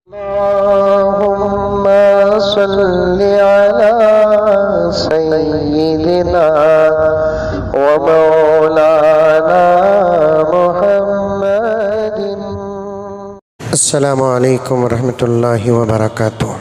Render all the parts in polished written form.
अल्लाहुम्मा सल्लि अला सय्यिदिना व मौलाना मुहम्मदिन। अस्सलामु अलैकुम व रहमतुल्लाहि व बरकातुहू।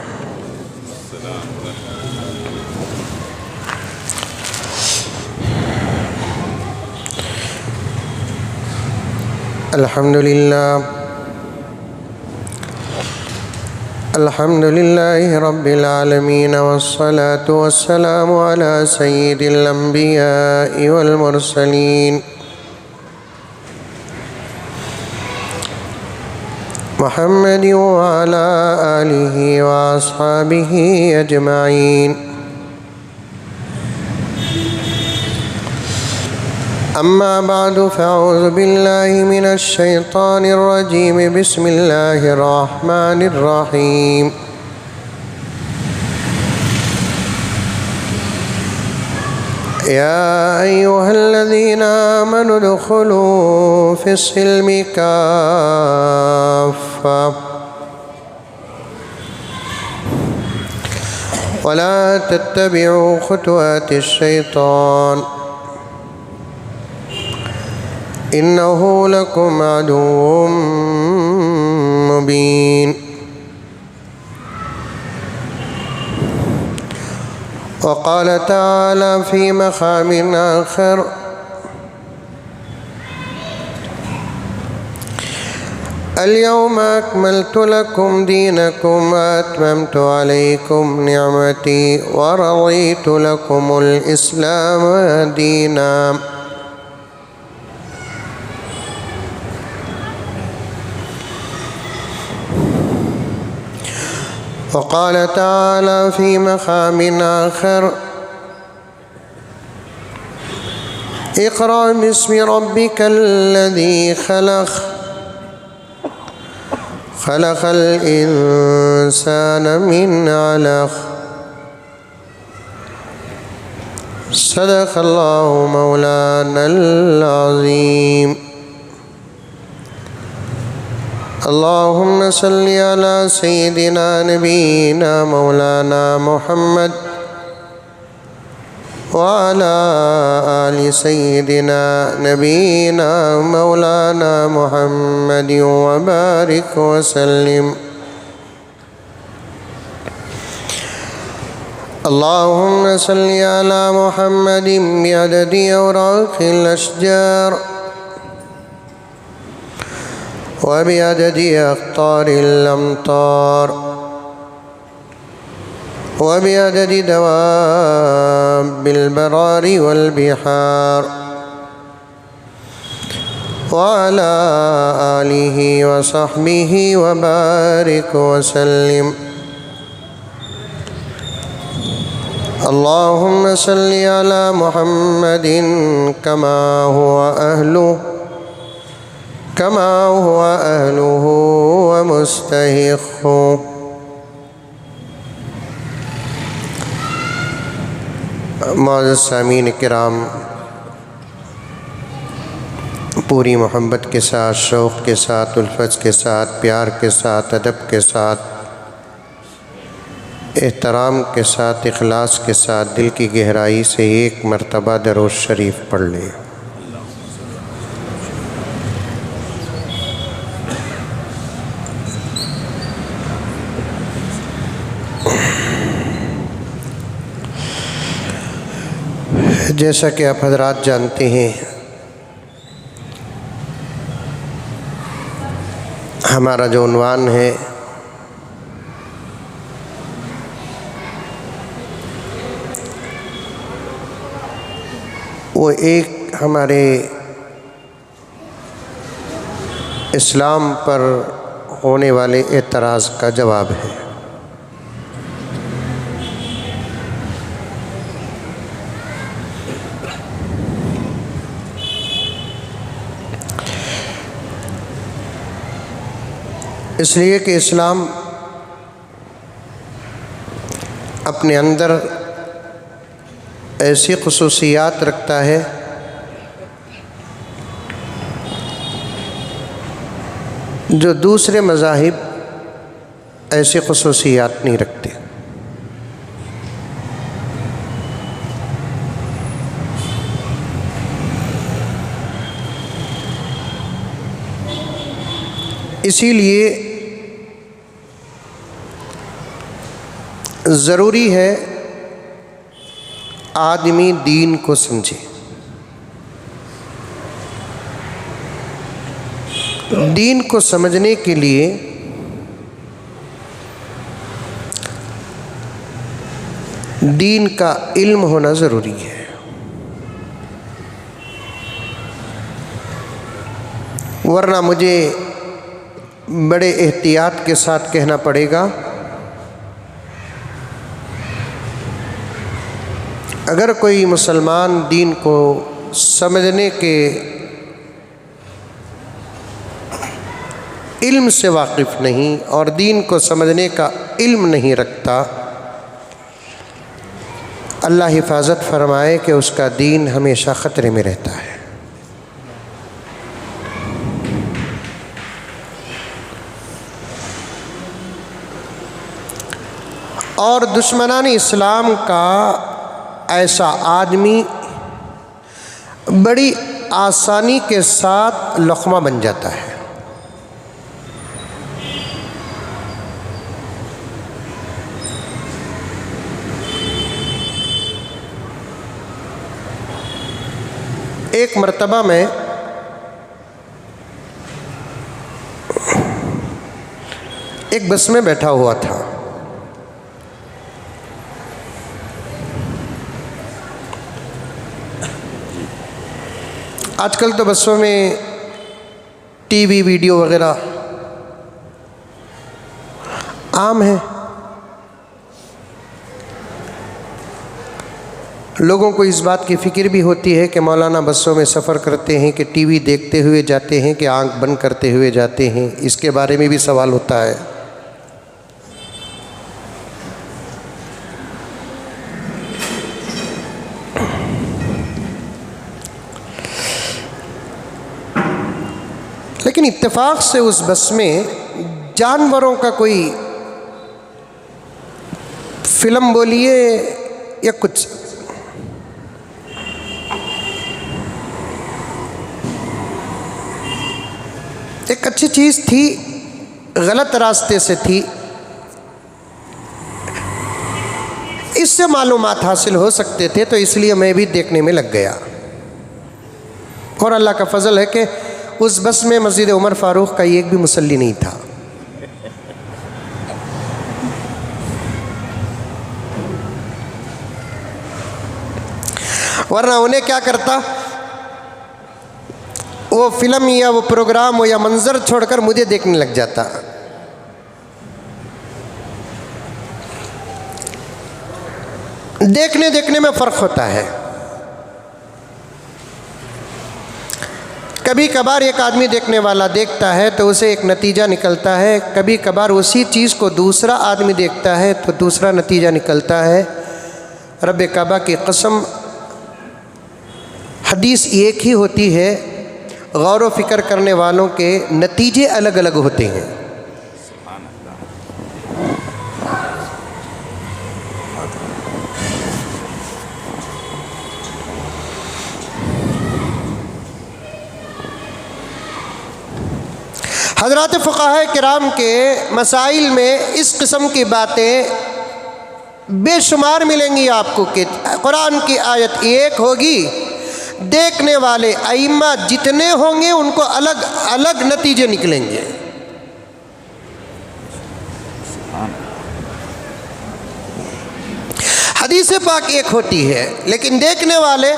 अल्हम्दुलिल्लाहि रब्बिल आलमीन वस्सलातु वस्सलामु अला सय्यिदिल अंबियाइ वल मुरसलीन मुहम्मदिन व अला आलिहि व अस्हाबिहि अजमाइन। अम्मा बादु फ़अऊज़ु बिल्लाहि मिनश शैतानिर रजीम। बिस्मिल्लाहिर रहमानिर रहीम। या अय्युहल्लज़ीना आमनु उदख़ुलू फ़िस्सिल्मि काफ़्फ़ा वला तत्तबिऊ ख़ुतवातिश शैतान इन्नहु लकुम अदुव्वुम मुबीन। वक़ाल तआला फ़ी मक़ामिन आख़र अल-यौम अकमलतु लकुम दीनकुम व अतममतु अलैकुम निअमती व रज़ीतु लकुमुल इस्लाम दीना। वक़ाल तआला फ़ी मक़ामिन आख़र इक़रा बिस्मि रब्बिकल्लज़ी ख़लक़ ख़लक़ल इंसान मिन अलक़। सदक़ल्लाहु मौलानल अज़ीम। अल्लाहुम्मा सल्लि अला सय्यिदिना नबीना मौलाना मुहम्मद व अला आलि सय्यिदिना नबीना मौलाना मुहम्मद व बारिक व सल्लिम। अल्लाहुम्मा सल्लि अला मुहम्मदिन बिअददि औराक़िल अशजार व बिअददि अक़्तारिल अमतार व बिअददि दवाबिल बरारि वल बिहार व अला आलिहि व सहबिहि व बारिक व सल्लिम। अल्लाहुम्मा सल्लि अला मुहम्मदिन कमा हुवा अहलुहु व मुस्तहिक़्क़ुहु। मुअज़्ज़ज़ सामीन किराम, पूरी मोहब्बत के साथ, शौक़ के साथ, उल्फ़त के साथ, प्यार के साथ, अदब के साथ, एहतराम के साथ, इख़लास के साथ दिल की गहराई से एक मरतबा दरूद शरीफ पढ़ लें। जैसा कि आप हज़रात जानते हैं, हमारा जो उन्वान है वो एक हमारे इस्लाम पर होने वाले एतराज़ का जवाब है। इसलिए कि इस्लाम अपने अंदर ऐसी ख़ुसूसियात रखता है जो दूसरे मज़ाहिब ऐसी ख़ुसूसियात नहीं रखते। इसीलिए ज़रूरी है आदमी दीन को समझे। दीन को समझने के लिए दीन का इल्म होना ज़रूरी है। वरना मुझे बड़े एहतियात के साथ कहना पड़ेगा, अगर कोई मुसलमान दीन को समझने के इल्म से वाकिफ़ नहीं और दीन को समझने का इल्म नहीं रखता, अल्लाह हिफाजत फरमाए कि उसका दीन हमेशा ख़तरे में रहता है। और दुश्मनान इस्लाम का ऐसा आदमी बड़ी आसानी के साथ लक़मा बन जाता है। एक मर्तबा में एक बस में बैठा हुआ था। आजकल तो बसों में टीवी वीडियो वगैरह आम है। लोगों को इस बात की फ़िक्र भी होती है कि मौलाना बसों में सफ़र करते हैं कि टीवी देखते हुए जाते हैं कि आंख बंद करते हुए जाते हैं, इसके बारे में भी सवाल होता है। लेकिन इत्तेफाक से उस बस में जानवरों का कोई फिल्म बोलिए या कुछ, एक अच्छी चीज़ थी, गलत रास्ते से थी, इससे मालूमात हासिल हो सकते थे, तो इसलिए मैं भी देखने में लग गया। और अल्लाह का फजल है कि उस बस में मस्जिद उमर फ़ारूक का एक भी मुसल्ली नहीं था। वरना उन्हें क्या करता, वो फिल्म या वो प्रोग्राम हो या मंजर छोड़कर मुझे देखने लग जाता। देखने देखने में फ़र्क होता है। कभी कभार एक आदमी देखने वाला देखता है तो उसे एक नतीजा निकलता है, कभी कभार उसी चीज़ को दूसरा आदमी देखता है तो दूसरा नतीजा निकलता है। रब काबा की कसम, हदीस एक ही होती है, गौर व फिक्र करने वालों के नतीजे अलग अलग होते हैं। हज़रात फ़ुक़हा किराम के मसाइल में इस किस्म की बातें बेशुमार मिलेंगी आपको कि कुरान की आयत एक होगी, देखने वाले अइम्मा जितने होंगे उनको अलग अलग नतीजे निकलेंगे। हदीस पाक एक होती है, लेकिन देखने वाले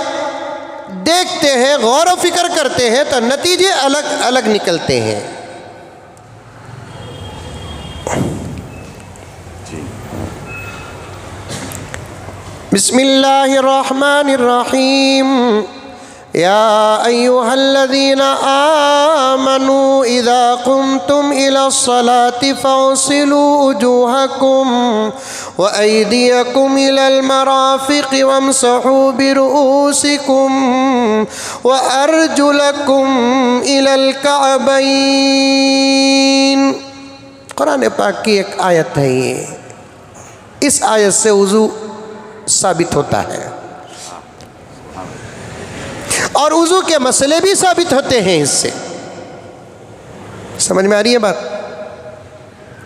देखते हैं, गौर व फिक्र करते हैं तो नतीजे अलग अलग निकलते हैं। बिस्मिल्लाहिर्रहमानिर्रहीम। या अय्युहल्लज़ीना आमनू इज़ा कुमतुम इलस्सलाति फ़ग़सिलू वुजूहकुम व अयदियकुम इलल मराफ़िक़ि वम्सहू बिरुऊसिकुम व अर्जुलकुम इलल कअबैन। कुरान पाक की एक आयत है ये, इस आयत से वज़ू साबित होता है और वज़ू के मसले भी साबित होते हैं इससे। समझ में आ रही है बात?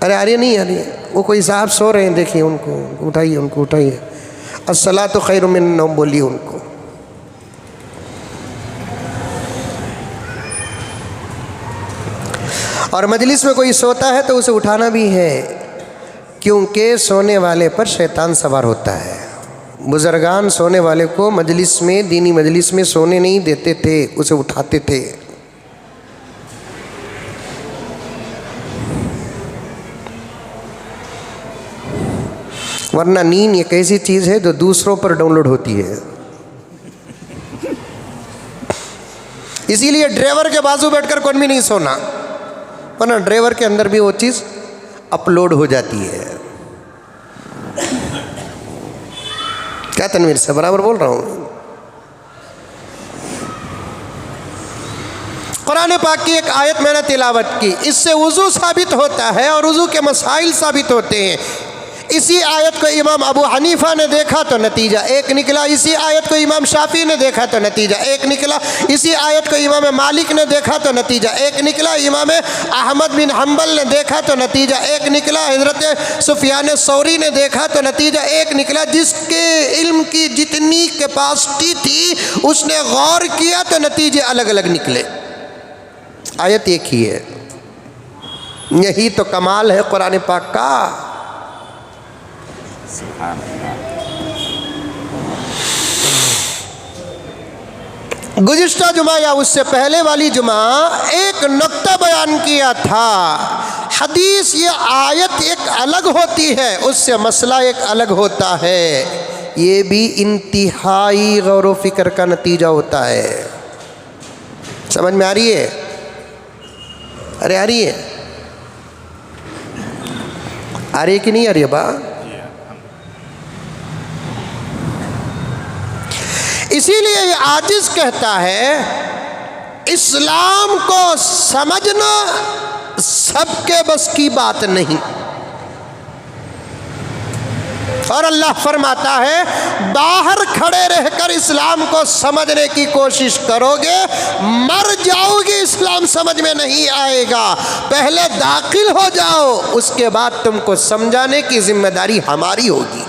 अरे आ रही है, नहीं आ रही है? वो कोई साहब सो रहे हैं, देखिए उनको उठाइए, उनको उठाइए। अस्सलातु खैरुम मिनन नौम बोलिए उनको। और मजलिस में कोई सोता है तो उसे उठाना भी है, क्योंकि सोने वाले पर शैतान सवार होता है। बुजुर्गान सोने वाले को मजलिस में, दीनी मजलिस में सोने नहीं देते थे, उसे उठाते थे। वरना नींद एक ऐसी चीज़ है जो दूसरों पर डाउनलोड होती है। इसीलिए ड्राइवर के बाजू बैठकर कौन भी नहीं सोना, वरना ड्राइवर के अंदर भी वो चीज़ अपलोड हो जाती है। क्या तनवीर से बराबर बोल रहा हूँ? कुरान पाक की एक आयत मैंने तिलावत की, इससे वज़ू साबित होता है और वज़ू के मसाइल साबित होते हैं। इसी आयत को इमाम अबू हनीफा ने देखा तो नतीजा एक निकला, इसी आयत को इमाम शाफी ने देखा तो नतीजा एक निकला, इसी आयत को इमाम मालिक ने देखा तो नतीजा एक निकला, इमाम अहमद बिन हम्बल ने देखा तो नतीजा एक निकला, हज़रत सुफियान सौरी ने देखा तो नतीजा एक निकला। जिसके इल्म की जितनी कैपेसिटी थी उसने गौर किया तो नतीजे अलग अलग निकले। आयत एक ही है। यही तो कमाल है कुरान पाक का। गुज़िश्ता जुमा या उससे पहले वाली जुमा एक नुक्ता बयान किया था। हदीस ये आयत एक अलग होती है, उससे मसला एक अलग होता है। ये भी इंतहाई गौर व फिक्र का नतीजा होता है। समझ में आ रही है? अरे आ रही है? आ रही है कि नहीं आ रही है बा? इसीलिए ये आजिज़ कहता है इस्लाम को समझना सबके बस की बात नहीं। और अल्लाह फरमाता है बाहर खड़े रहकर इस्लाम को समझने की कोशिश करोगे मर जाओगे, इस्लाम समझ में नहीं आएगा। पहले दाखिल हो जाओ, उसके बाद तुमको समझाने की जिम्मेदारी हमारी होगी।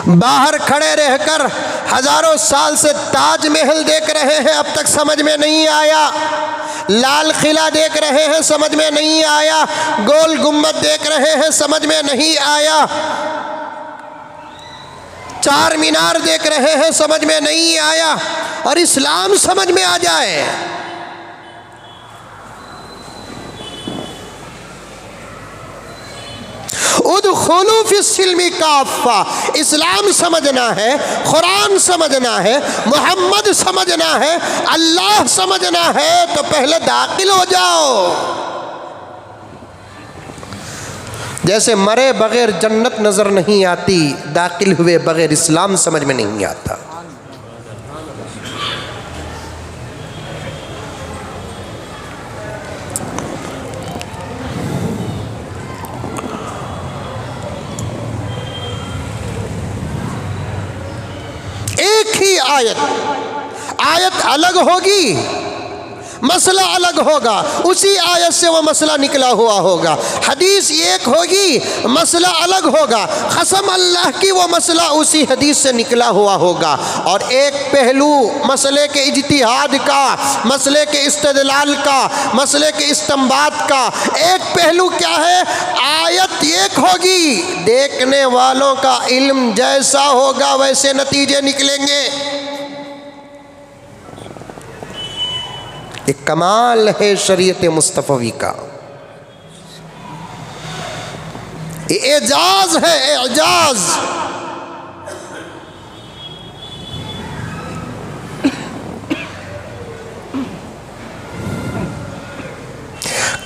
बाहर खड़े रहकर हजारों साल से ताजमहल देख रहे हैं, अब तक समझ में नहीं आया। लाल किला देख रहे हैं, समझ में नहीं आया। गोल गुम्बद देख रहे हैं, समझ में नहीं आया। चार मीनार देख रहे हैं, समझ में नहीं आया। और इस्लाम समझ में आ जाए, उदखुलू फिस्सिल्मी काफ़ा। इस्लाम समझना है, कुरान समझना है, मोहम्मद समझना है, अल्लाह समझना है तो पहले दाखिल हो जाओ। जैसे मरे बगैर जन्नत नज़र नहीं आती, दाखिल हुए बगैर इस्लाम समझ में नहीं आता। एक ही आयत अलग होगी, मसला अलग होगा, उसी आयत से वो मसला निकला हुआ होगा। हदीस एक होगी, मसला अलग होगा, कसम अल्लाह की वो मसला उसी हदीस से निकला हुआ होगा। और एक पहलू मसले के इज्तिहाद का, मसले के इस्तेदलाल का, मसले के इस्तिंबात का, एक पहलू क्या है? आयत एक होगी, देखने वालों का इल्म जैसा होगा वैसे नतीजे निकलेंगे। एक कमाल है शरीयत मुस्तफ़वी का, एजाज है, एजाज।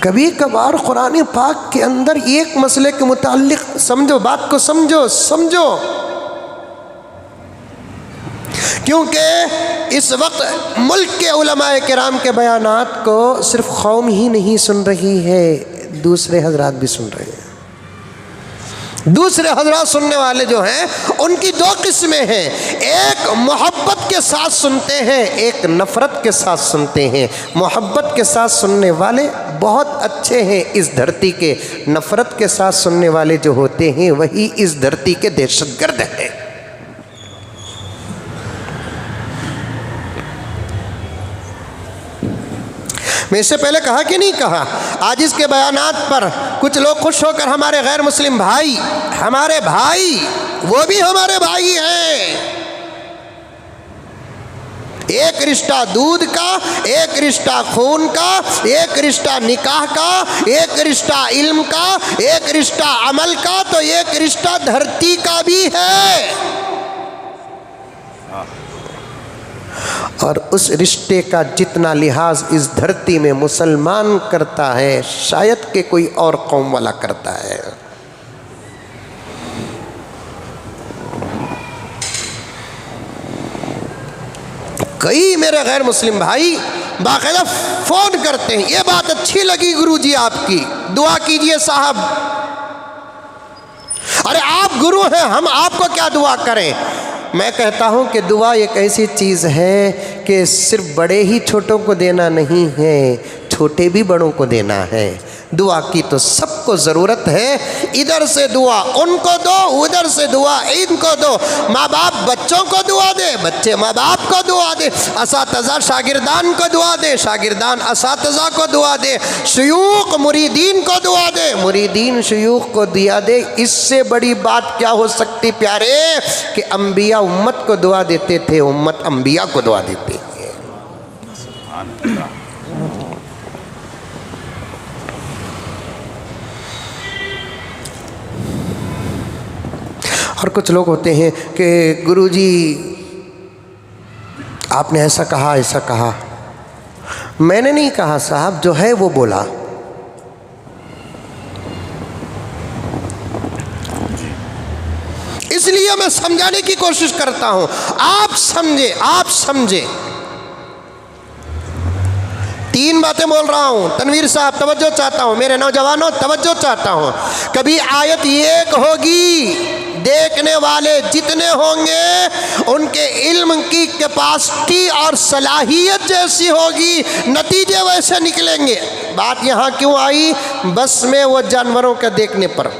कभी कभार कुरान पाक के अंदर एक मसले के मुताल्लिक समझो, बात को समझो, क्योंकि इस वक्त मुल्क के उलमाए किराम के बयानात को सिर्फ कौम ही नहीं सुन रही है, दूसरे हजरात भी सुन रहे हैं। दूसरे हजरात सुनने वाले जो हैं उनकी दो किस्में हैं, एक मोहब्बत के साथ सुनते हैं, एक नफ़रत के साथ सुनते हैं। मोहब्बत के साथ सुनने वाले बहुत अच्छे हैं इस धरती के, नफ़रत के साथ सुनने वाले जो होते हैं वही इस धरती के दहशतगर्द हैं। मैं इससे पहले कहा कि नहीं कहा, आज इसके बयानात पर कुछ लोग खुश होकर हमारे गैर मुस्लिम भाई, हमारे भाई, वो भी हमारे भाई हैं, एक रिश्ता दूध का, एक रिश्ता खून का, एक रिश्ता निकाह का, एक रिश्ता इल्म का, एक रिश्ता अमल का, तो एक रिश्ता धरती का भी है। और उस रिश्ते का जितना लिहाज इस धरती में मुसलमान करता है, शायद के कोई और कौम वाला करता है। कई मेरे गैर मुस्लिम भाई बाकायदा फ़ोन करते हैं, ये बात अच्छी लगी गुरुजी आपकी, दुआ कीजिए साहब। अरे आप गुरु हैं, हम आपको क्या दुआ करें। मैं कहता हूं कि दुआ एक ऐसी चीज़ है कि सिर्फ बड़े ही छोटों को देना नहीं है, छोटे भी बड़ों को देना है। दुआ की तो सबको ज़रूरत है, इधर से दुआ उनको दो, उधर से दुआ इनको दो। माँ बाप बच्चों को दुआ दे, बच्चे माँ बाप को दुआ दे, असातिज़ा शागिर्दान को दुआ दे, शागिर्दान असातिज़ा को दुआ दे, शयूख मुरीदीन को दुआ दे, मुरीदीन शयूख को दिया दे। इससे बड़ी बात क्या हो सकती प्यारे कि अम्बिया उम्मत को दुआ देते थे, उम्मत अम्बिया को दुआ देती है। और कुछ लोग होते हैं कि गुरुजी आपने ऐसा कहा, ऐसा कहा। मैंने नहीं कहा साहब, जो है वो बोला। इसलिए मैं समझाने की कोशिश करता हूं, आप समझे, आप समझे। तीन बातें बोल रहा हूं, तनवीर साहब तवज्जो चाहता हूं, मेरे नौजवानों तवज्जो चाहता हूं। कभी आयत एक होगी, देखने वाले जितने होंगे उनके इल्म की कैपेसिटी और सलाहियत जैसी होगी, नतीजे वैसे निकलेंगे। बात यहाँ क्यों आई? बस में वो जानवरों के देखने पर।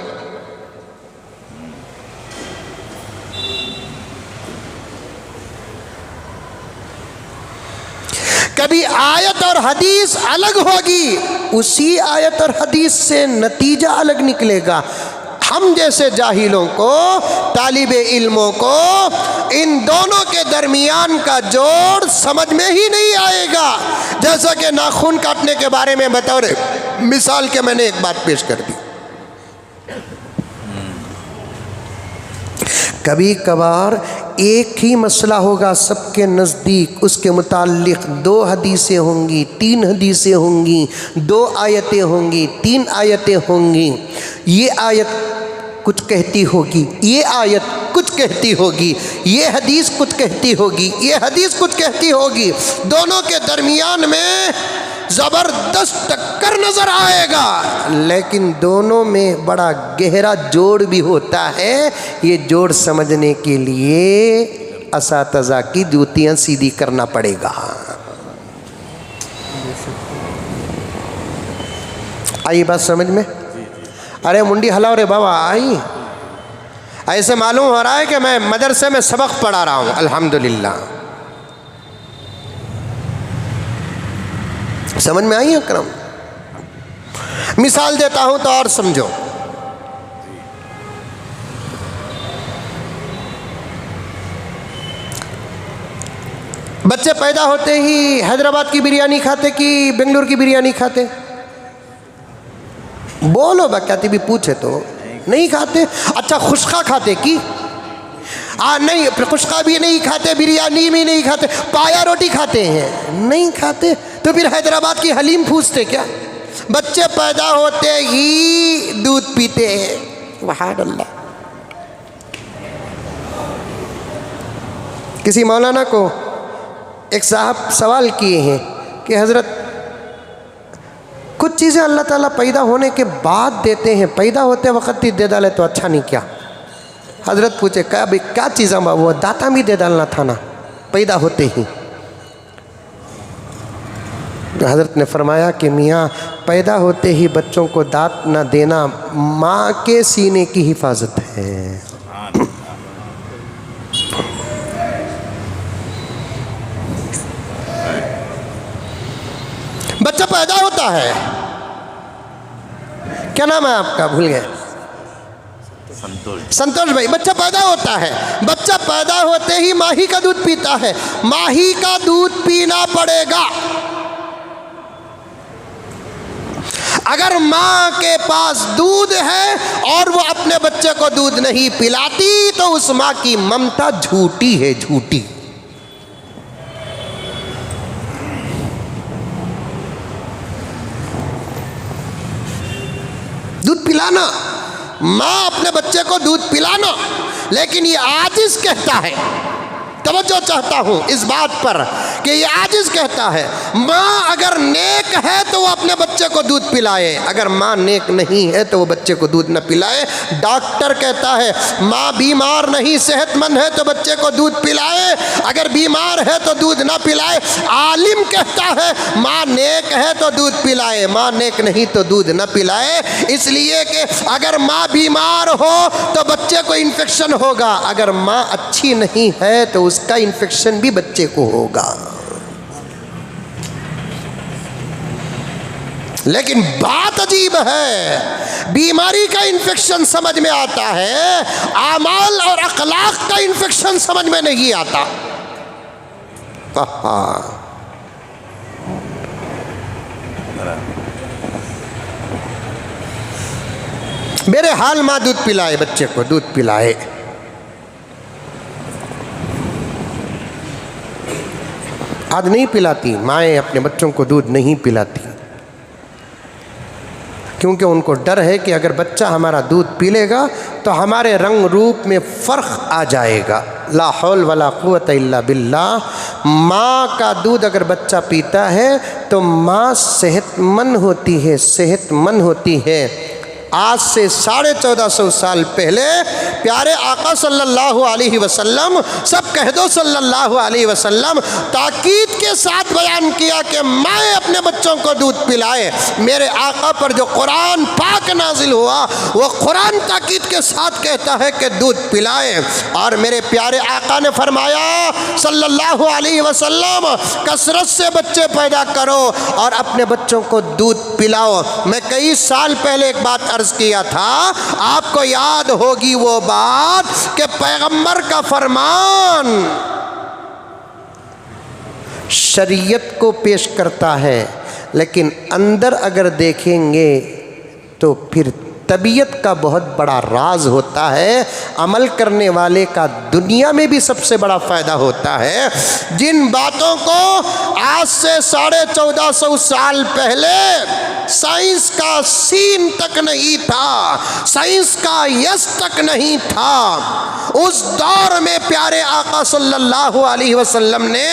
कभी आयत और हदीस अलग होगी, उसी आयत और हदीस से नतीजा अलग निकलेगा। हम जैसे जाहिलों को, तालिबे इल्मों को इन दोनों के दरमियान का जोड़ समझ में ही नहीं आएगा। जैसा कि नाखून काटने के बारे में बतौर मिसाल के मैंने एक बात पेश कर दी। कभी कभार एक ही मसला होगा सबके नज़दीक, उसके मुताल्लिक़ दो हदीसें होंगी, तीन हदीसें होंगी, दो आयतें होंगी, तीन आयतें होंगी। ये आयत कुछ कहती होगी, ये आयत कुछ कहती होगी, ये हदीस कुछ कहती होगी, ये हदीस कुछ कहती होगी। दोनों के दरमियान में ज़बरदस्त टक्कर नज़र आएगा, लेकिन दोनों में बड़ा गहरा जोड़ भी होता है। ये जोड़ समझने के लिए असातिज़ा की जूतियाँ सीधी करना पड़ेगा। आई बात समझ में? अरे मुंडी हलाओ रे बाबा, आई। ऐसे मालूम हो रहा है कि मैं मदरसे में सबक पढ़ा रहा हूँ, अल्हम्दुलिल्लाह। समझ में आई अकरम? मिसाल देता हूं तो और समझो। बच्चे पैदा होते ही हैदराबाद की बिरयानी खाते कि बेंगलुरु की बिरयानी खाते? बोलो बक्याती भी पूछे तो नहीं खाते। अच्छा खुशका खाते कि? नहीं, खुशका भी नहीं खाते, बिरयानी भी नहीं खाते, पाया रोटी खाते हैं? नहीं खाते। तो फिर हैदराबाद की हलीम पूछते क्या? बच्चे पैदा होते ही दूध पीते हैं। वहाँ अल्लाह। किसी मौलाना को एक साहब सवाल किए हैं कि हज़रत कुछ चीज़ें अल्लाह ताला पैदा होने के बाद देते हैं, पैदा होते वक्त ही दे डाले तो अच्छा नहीं क्या? हज़रत पूछे क्या भाई क्या चीज़ है? वो दाता भी दे डालना था ना पैदा होते ही। हज़रत ने फरमाया कि मियाँ पैदा होते ही बच्चों को दांत ना देना माँ के सीने की हिफाजत है। बच्चा पैदा होता है, क्या नाम है आपका? भूल गए। संतोष भाई। बच्चा पैदा होता है, बच्चा पैदा होते ही माही का दूध पीता है। माही का दूध पीना पड़ेगा। अगर माँ के पास दूध है और वो अपने बच्चे को दूध नहीं पिलाती तो उस माँ की ममता झूठी है, झूठी। दूध पिलाना, माँ अपने बच्चे को दूध पिलाना, लेकिन ये आजिज़ कहता है, तवज्जो चाहता हूँ इस बात पर कि ये आजिज़ कहता है माँ अगर नेक है तो वो अपने बच्चे को दूध पिलाए, अगर माँ नेक नहीं है तो वो बच्चे को दूध न पिलाए। डॉक्टर कहता है माँ बीमार नहीं सेहतमंद है तो बच्चे को दूध पिलाए, अगर बीमार है तो दूध ना पिलाए। आलिम कहता है माँ नेक है तो दूध पिलाए, माँ नेक नहीं तो दूध न पिलाए, इसलिए कि अगर माँ बीमार हो तो बच्चे को इन्फेक्शन होगा, अगर माँ अच्छी नहीं है तो उसका इन्फेक्शन भी बच्चे को होगा। लेकिन बात अजीब है, बीमारी का इन्फेक्शन समझ में आता है, आमाल और अखलाक का इन्फेक्शन समझ में नहीं आता। मेरे हाल माँ दूध पिलाए, बच्चे को दूध पिलाए। आज नहीं पिलाती माएँ, अपने बच्चों को दूध नहीं पिलाती, क्योंकि उनको डर है कि अगर बच्चा हमारा दूध पी लेगा तो हमारे रंग रूप में फ़र्क आ जाएगा। ला हौल वला कुव्वत इल्ला बिल्लाह। माँ का दूध अगर बच्चा पीता है तो माँ सेहतमंद होती है, सेहतमंद होती है। आज से 1450 साल पहले प्यारे आका सल्लल्लाहु अलैहि वसल्लम, सब कह दो सल्लल्लाहु अलैहि वसल्लम, ताकीद के साथ बयान किया कि माँ अपने बच्चों को दूध पिलाए। मेरे आका पर जो कुरान पाक नाजिल हुआ वो कुरान ताकीद के साथ कहता है कि दूध पिलाए। और मेरे प्यारे आका ने फरमाया सल्लल्लाहु अलैहि वसल्लम, कसरत से बच्चे पैदा करो और अपने बच्चों को दूध पिलाओ। मैं कई साल पहले एक बात किया था, आपको याद होगी वो बात कि पैगंबर का फरमान शरीयत को पेश करता है, लेकिन अंदर अगर देखेंगे तो फिर तबीयत का बहुत बड़ा राज होता है। अमल करने वाले का दुनिया में भी सबसे बड़ा फ़ायदा होता है। जिन बातों को आज से 1450 साल पहले साइंस का सीन तक नहीं था, साइंस का यस तक नहीं था, उस दौर में प्यारे आका सल्लल्लाहु अलैहि वसल्लम ने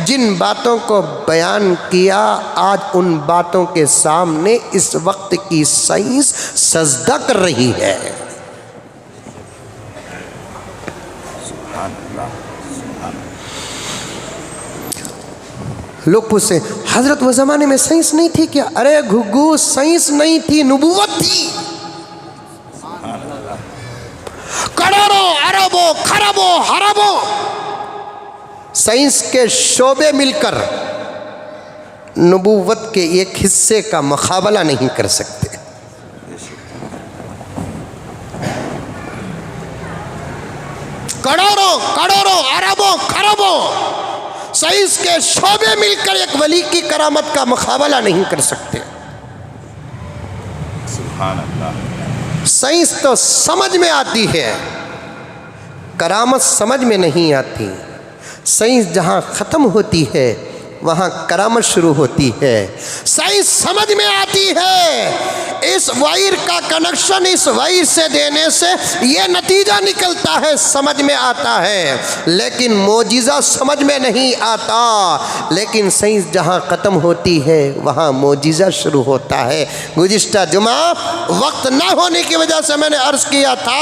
जिन बातों को बयान किया, आज उन बातों के सामने इस वक्त की साइंस सजदा कर रही है। लोग पूछते हजरत वो जमाने में साइंस नहीं थी क्या? अरे घुग्गू, साइंस नहीं थी, नबूवत थी। करोड़ों अरबों खरबों हरबों साइंस के शोबे मिलकर नबूवत के एक हिस्से का मुकाबला नहीं कर सकते। करोड़ों करोड़ों अरबों खरबों साइंस के शोबे मिलकर एक वली की करामत का मुकाबला नहीं कर सकते। सुभान अल्लाह। साइंस तो समझ में आती है, करामत समझ में नहीं आती। साइंस जहाँ ख़त्म होती है वहाँ करामत शुरू होती है। साइंस समझ में आती है इस वायर का कनेक्शन इस वायर से देने से ये नतीजा निकलता है, समझ में आता है, लेकिन मोजिज़ा समझ में नहीं आता। लेकिन साइंस जहाँ ख़त्म होती है वहाँ मोजिज़ा शुरू होता है। गुज़िश्ता जुमा वक्त ना होने की वजह से मैंने अर्ज़ किया था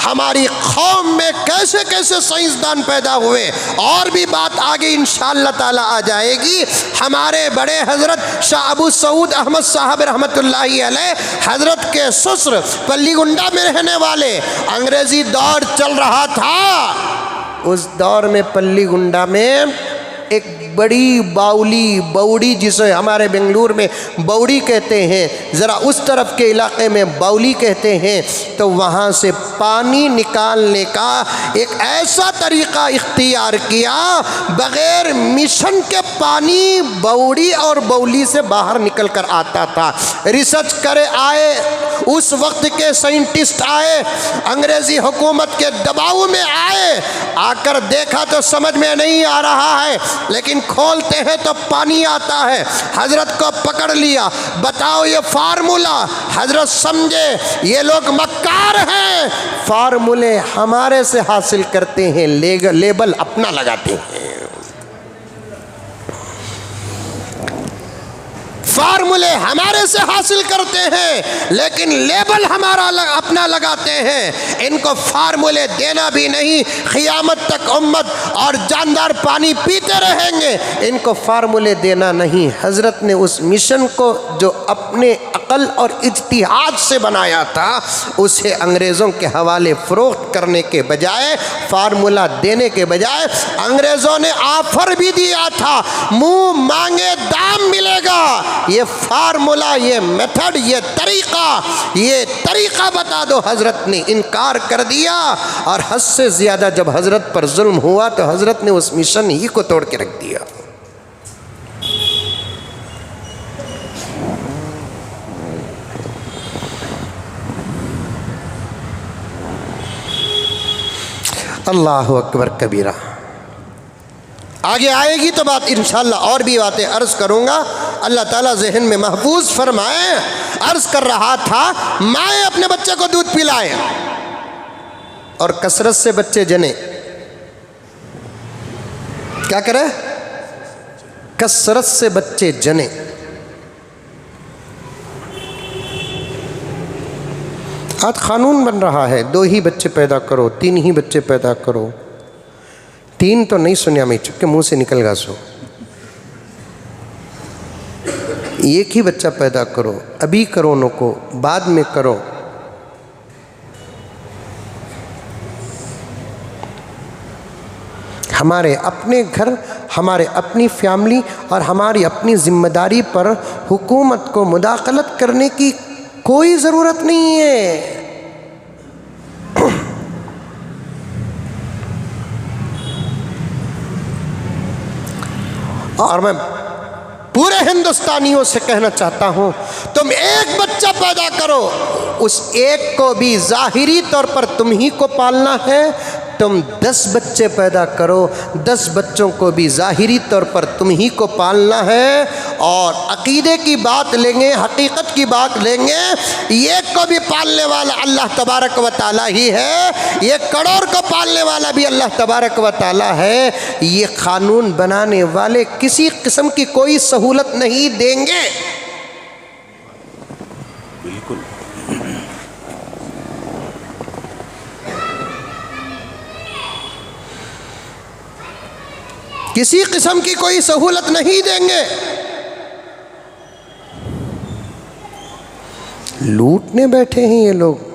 हमारी कौम में कैसे कैसे साइंसदान पैदा हुए, और भी बात आगे इंशाअल्लाह ताला आ जाएगी। हमारे बड़े हज़रत शाह अबू सऊद अहमद साहब रहमतुल्लाहि अलैह हज़रत के ससुर पल्लीगुंडा में रहने वाले, अंग्रेज़ी दौर चल रहा था, उस दौर में पल्लीगुंडा में एक बड़ी बाउली बौड़ी, जिसे हमारे बेंगलुरु में बौड़ी कहते हैं, ज़रा उस तरफ के इलाके में बाउली कहते हैं, तो वहाँ से पानी निकालने का एक ऐसा तरीक़ा इख्तियार किया बग़ैर मिशन के पानी बौड़ी और बाउली से बाहर निकल कर आता था। रिसर्च करे आए, उस वक्त के साइंटिस्ट आए, अंग्रेज़ी हुकूमत के दबाव में आए, आकर देखा तो समझ में नहीं आ रहा है, लेकिन खोलते हैं तो पानी आता है। हजरत को पकड़ लिया, बताओ ये फार्मूला। हजरत समझे ये लोग मक्कार हैं, फार्मूले हमारे से हासिल करते हैं, लेबल अपना लगाते हैं। फार्मूले हमारे से हासिल करते हैं लेकिन लेबल हमारा अपना लगाते हैं। इनको फार्मूले देना भी नहीं, क़ियामत तक उम्मत और जानदार पानी पीते रहेंगे, इनको फार्मूले देना नहीं। हज़रत ने उस मिशन को जो अपने अक़ल और इज्तिहाद से बनाया था उसे अंग्रेज़ों के हवाले फ़रोख्त करने के बजाय, फार्मूला देने के बजाय, अंग्रेज़ों ने ऑफ़र भी दिया था मुँह मांगे दाम मिलेगा। ये फार्मूला, ये मेथड, ये तरीक़ा बता दो। हज़रत ने इनकार कर दिया, और हद से ज़्यादा जब हज़रत पर जुल्म हुआ तो हज़रत ने उस मिशन ही को तोड़ के रख दिया। अल्लाहु अकबर कबीरा। आगे आएगी तो बात इंशाअल्लाह, और भी बातें अर्ज़ करूँगा, अल्लाह ताला ज़हन में महफूज फरमाए। अर्ज़ कर रहा था माएँ अपने बच्चे को दूध पिलाएं और कसरत से बच्चे जने क्या करें, कसरत से बच्चे जने। आज कानून बन रहा है 2 ही बच्चे पैदा करो, 3 ही बच्चे पैदा करो। 3 तो नहीं सुनिया मैं, चुपके मुंह से निकल गा सो। 1 ही बच्चा पैदा करो, अभी करो न को, बाद में करो। हमारे अपने घर, हमारे अपनी फैमिली और हमारी अपनी जिम्मेदारी पर हुकूमत को मुदाखलत करने की कोई ज़रूरत नहीं है। और मैं पूरे हिंदुस्तानियों से कहना चाहता हूँ, तुम 1 बच्चा पैदा करो, उस एक को भी ज़ाहिरी तौर पर तुम ही को पालना है। तुम 10 बच्चे पैदा करो, 10 बच्चों को भी ज़ाहिरी तौर पर तुम ही को पालना है। और अक़ीदे की बात लेंगे, हकीकत की बात लेंगे, एक को भी पालने वाला अल्लाह तबारक व तआला ही है, ये करोड़ को पालने वाला भी अल्लाह तबारक व तआला है। ये क़ानून बनाने वाले किसी किस्म की कोई सहूलत नहीं देंगे। बिल्कुल किसी किस्म की कोई सहूलत नहीं देंगे। लूटने बैठे हैं ये लोग।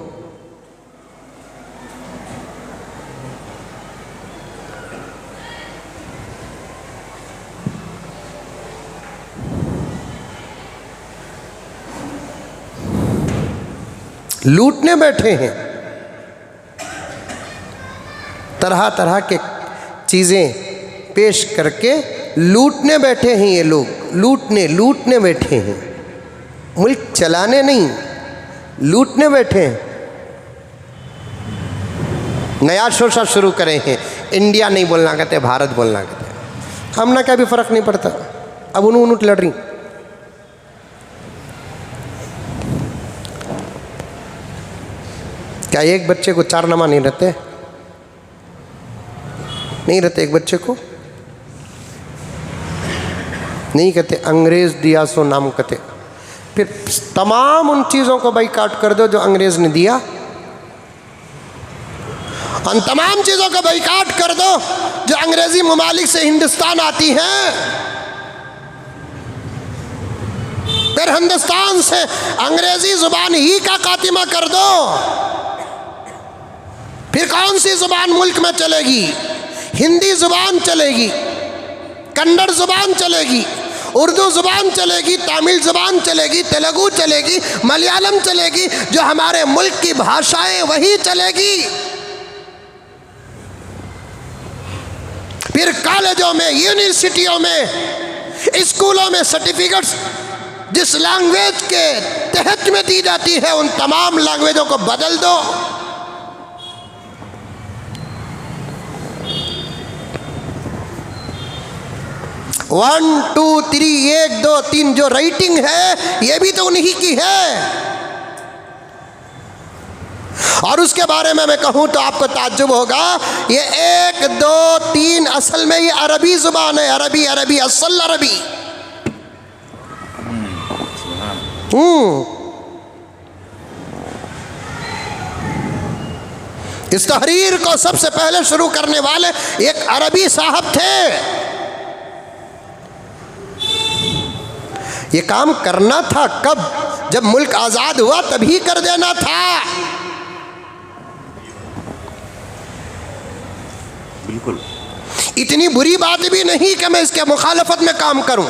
लूटने बैठे हैं, तरह तरह के चीज़ें पेश करके लूटने बैठे हैं ये लोग। लूटने बैठे हैं, मुल्क चलाने नहीं, लूटने बैठे हैं। नया शोशा शुरू करे हैं, इंडिया नहीं बोलना कहते, भारत बोलना कहते। हमने का भी फ़र्क नहीं पड़ता। अब उन्होंने लड़ रही। क्या एक बच्चे को 4 नमा नहीं रहते? नहीं रहते एक बच्चे को? नहीं कहते अंग्रेज दिया सो नाम कहते। फिर तमाम उन चीज़ों को बाइकाट कर दो जो अंग्रेज ने दिया, उन तमाम चीज़ों को बाइकाट कर दो जो अंग्रेजी ममालिक से हिंदुस्तान आती हैं। फिर हिंदुस्तान से अंग्रेजी जुबान ही का खात्मा कर दो, फिर कौन सी जुबान मुल्क में चलेगी? हिंदी जुबान चलेगी, कन्नड़ जुबान चलेगी, उर्दू जुबान चलेगी, तमिल जुबान चलेगी, तेलुगु चलेगी, मलयालम चलेगी, जो हमारे मुल्क की भाषाएं वही चलेगी। फिर कॉलेजों में, यूनिवर्सिटियों में, स्कूलों में सर्टिफिकेट्स जिस लैंग्वेज के तहत में दी जाती है उन तमाम लैंग्वेजों को बदल दो। वन टू थ्री 1 2 3 जो राइटिंग है ये भी तो उन्हीं की है। और उसके बारे में मैं कहूं तो आपको ताज्जुब होगा, ये 1 2 3 असल में ये अरबी जुबान है, अरबी, अरबी, असल अरबी। इस तहरीर को सबसे पहले शुरू करने वाले एक अरबी साहब थे। ये काम करना था कब? जब मुल्क आजाद हुआ तभी कर देना था। बिल्कुल। इतनी बुरी बात भी नहीं कि मैं इसके मुखालफत में काम करूं,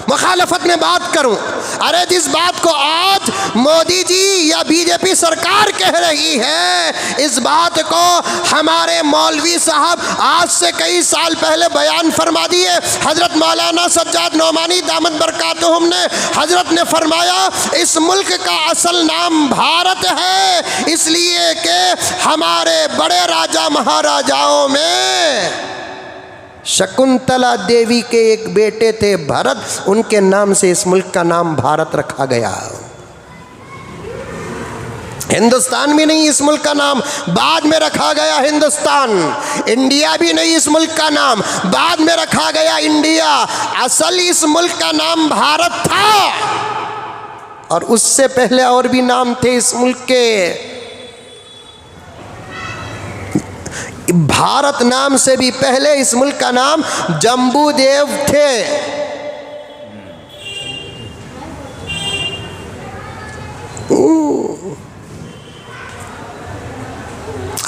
मुखालफत में बात करूं। अरे जिस बात को आज मोदी जी या बीजेपी सरकार कह रही है, इस बात को हमारे मौलवी साहब आज से कई साल पहले बयान फरमा दिए। हजरत मौलाना सज्जाद नौमानी दामद बरकातुहुम ने, हजरत ने फरमाया इस मुल्क का असल नाम भारत है, इसलिए कि हमारे बड़े राजा महाराजाओं में शकुंतला देवी के एक बेटे थे भरत, उनके नाम से इस मुल्क का नाम भारत रखा गया। हिंदुस्तान भी नहीं इस मुल्क का नाम, बाद में रखा गया हिंदुस्तान। इंडिया भी नहीं इस मुल्क का नाम, बाद में रखा गया इंडिया। असल इस मुल्क का नाम भारत था, और उससे पहले और भी नाम थे इस मुल्क के। भारत नाम से भी पहले इस मुल्क का नाम जम्बूदेव थे।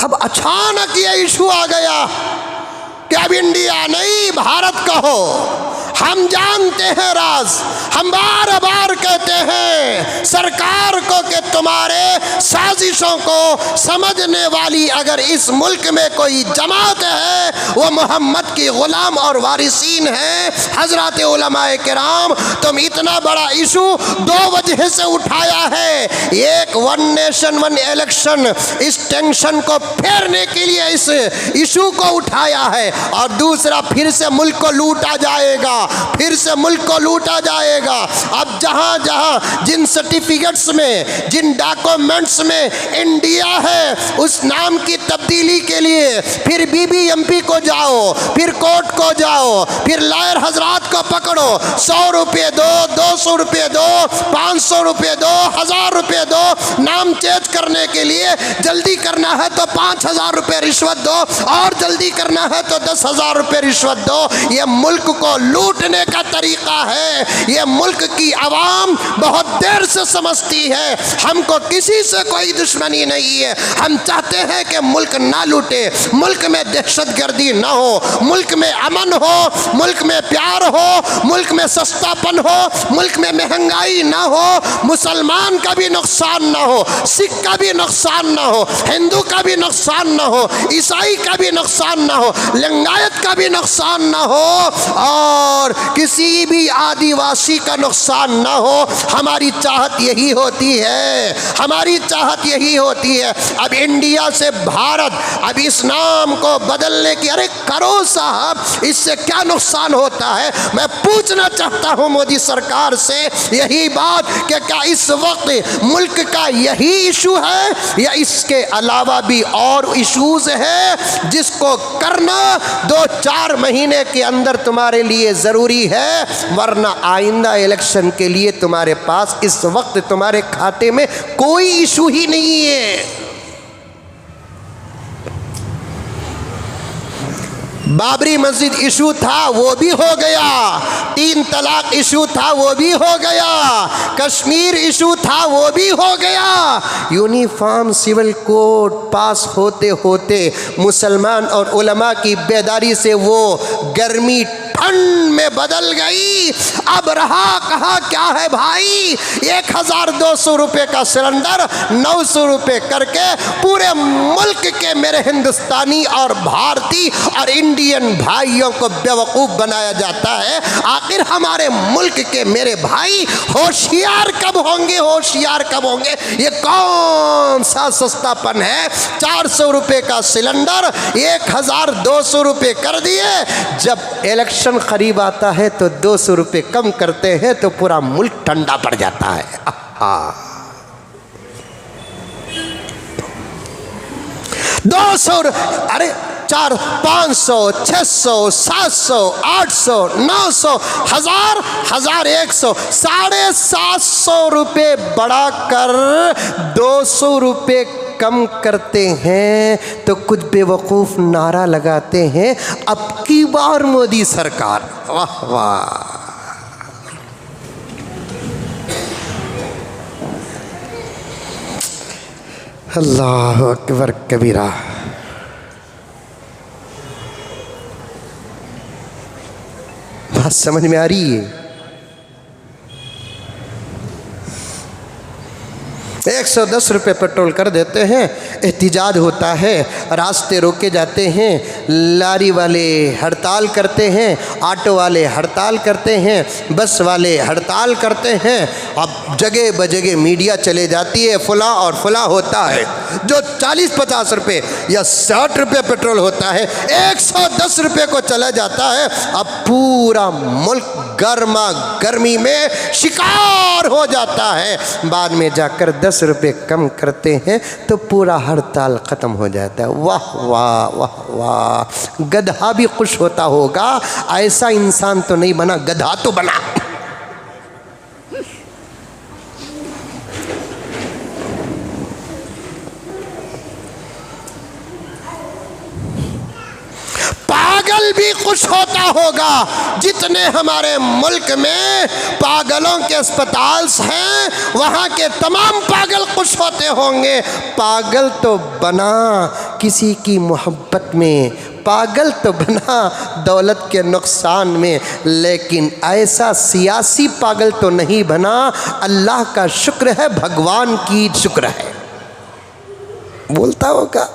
अब अचानक ये इशू आ गया कि अब इंडिया नहीं भारत कहो। हम जानते हैं राज, हम बार बार कहते हैं सरकार को कि तुम्हारे साजिशों को समझने वाली अगर इस मुल्क में कोई जमात है वो मोहम्मद की गुलाम और वारिसीन है। हजरत उलमाए किराम, तुम इतना बड़ा इशू 2 वजह से उठाया है। एक, 1 नेशन 1 इलेक्शन, इस टेंशन को फेरने के लिए इस इशू को उठाया है, और दूसरा फिर से मुल्क को लूटा जाएगा, फिर से मुल्क को लूटा जाएगा। अब जहां जहां जिन सर्टिफिकेट्स में, जिन डॉक्यूमेंट्स में इंडिया है, उस नाम की तब्दीली के लिए फिर बीबीएमपी को जाओ, फिर कोर्ट को जाओ, फिर लॉयर हजरात को पकड़ो, 100 रुपये दो, 200 रुपये दो, 500 रुपये दो, 1000 रुपये दो। नाम चेंज करने के लिए जल्दी करना है तो 5000 रुपये रिश्वत दो, और जल्दी करना है तो 10,000 रुपये रिश्वत दो। ये मुल्क को लूटने का तरीका है। ये मुल्क की आवाम बहुत देर से समझती है हमको किसी से कोई दुश्मनी नहीं है। हम चाहते हैं कि मुल्क ना लूटे, मुल्क में दहशतगर्दी ना हो, मुल्क में अमन हो, मुल्क में प्यार हो, मुल्क में सस्तापन हो, मुल्क में महंगाई ना हो, मुसलमान का भी नुकसान ना हो, सिख का भी नुकसान ना हो, हिंदू का भी नुकसान ना हो, ईसाई का भी नुकसान ना हो, लिंगायत का भी नुकसान ना हो, और और किसी भी आदिवासी का नुकसान ना हो। हमारी चाहत यही होती है, हमारी चाहत यही होती है। अब इंडिया से भारत, अब इस नाम को बदलने की, अरे करो साहब, इससे क्या नुकसान होता है? मैं पूछना चाहता हूं मोदी सरकार से यही बात कि क्या इस वक्त मुल्क का यही इशू है या इसके अलावा भी और इश्यूज है जिसको करना 2-4 महीने के अंदर तुम्हारे लिए ज़रूरी है, वरना आइंदा इलेक्शन के लिए तुम्हारे पास इस वक्त तुम्हारे खाते में कोई इशू ही नहीं है। बाबरी मस्जिद इशू था वो भी हो गया, 3 तलाक इशू था वो भी हो गया, कश्मीर इशू था वो भी हो गया। यूनिफॉर्म सिविल कोड पास होते होते मुसलमान और उलमा की बेदारी से वो गर्मी ठंड में बदल गई। अब रहा कहा क्या है भाई, 1200 रुपये का सिलेंडर 900 रुपये करके पूरे मुल्क के मेरे हिंदुस्तानी और भारतीय और इंडियन भाइयों को बेवकूफ़ बनाया जाता है। आखिर हमारे मुल्क के मेरे भाई होशियार कब होंगे, होशियार कब होंगे? ये कौन सा सस्तापन है? 400 रुपये का सिलेंडर 1200 रुपये कर दिए। जब इलेक्शन करीब आता है तो 200 रुपये कम करते हैं तो पूरा मुल्क ठंडा पड़ जाता है। 200, अरे 400, 500, 600, 700, 800, 900, 1000, 1100, 750 रुपये बढ़ाकर 200 रुपये कम करते हैं तो कुछ बेवकूफ़ नारा लगाते हैं, अब की बार मोदी सरकार। वाह वाह, अल्लाह अकबर कबीरा। बात समझ में आ रही है? 110 रुपये पेट्रोल कर देते हैं, एहतिजाज होता है, रास्ते रोके जाते हैं, लारी वाले हड़ताल करते हैं, ऑटो वाले हड़ताल करते हैं, बस वाले हड़ताल करते हैं। अब जगह बजगह मीडिया चले जाती है, फला और फला होता है। जो 40-50 रुपये या 60 रुपये पेट्रोल होता है 110 रुपये को चला जाता है। अब पूरा मुल्क गर्मा गर्मी में शिकार हो जाता है। बाद में जाकर 10 रुपये कम करते हैं तो पूरा हड़ताल ख़त्म हो जाता है। वाह वाह वाह वाह, गधा भी खुश होता होगा। ऐसा इंसान तो नहीं बना, गधा तो बना। पागल भी खुश होता होगा। जितने हमारे मुल्क में पागलों के अस्पताल हैं, वहाँ के तमाम पागल खुश होते होंगे। पागल तो बना किसी की मोहब्बत में, पागल तो बना दौलत के नुकसान में, लेकिन ऐसा सियासी पागल तो नहीं बना। अल्लाह का शुक्र है, भगवान की शुक्र है। बोलता होगा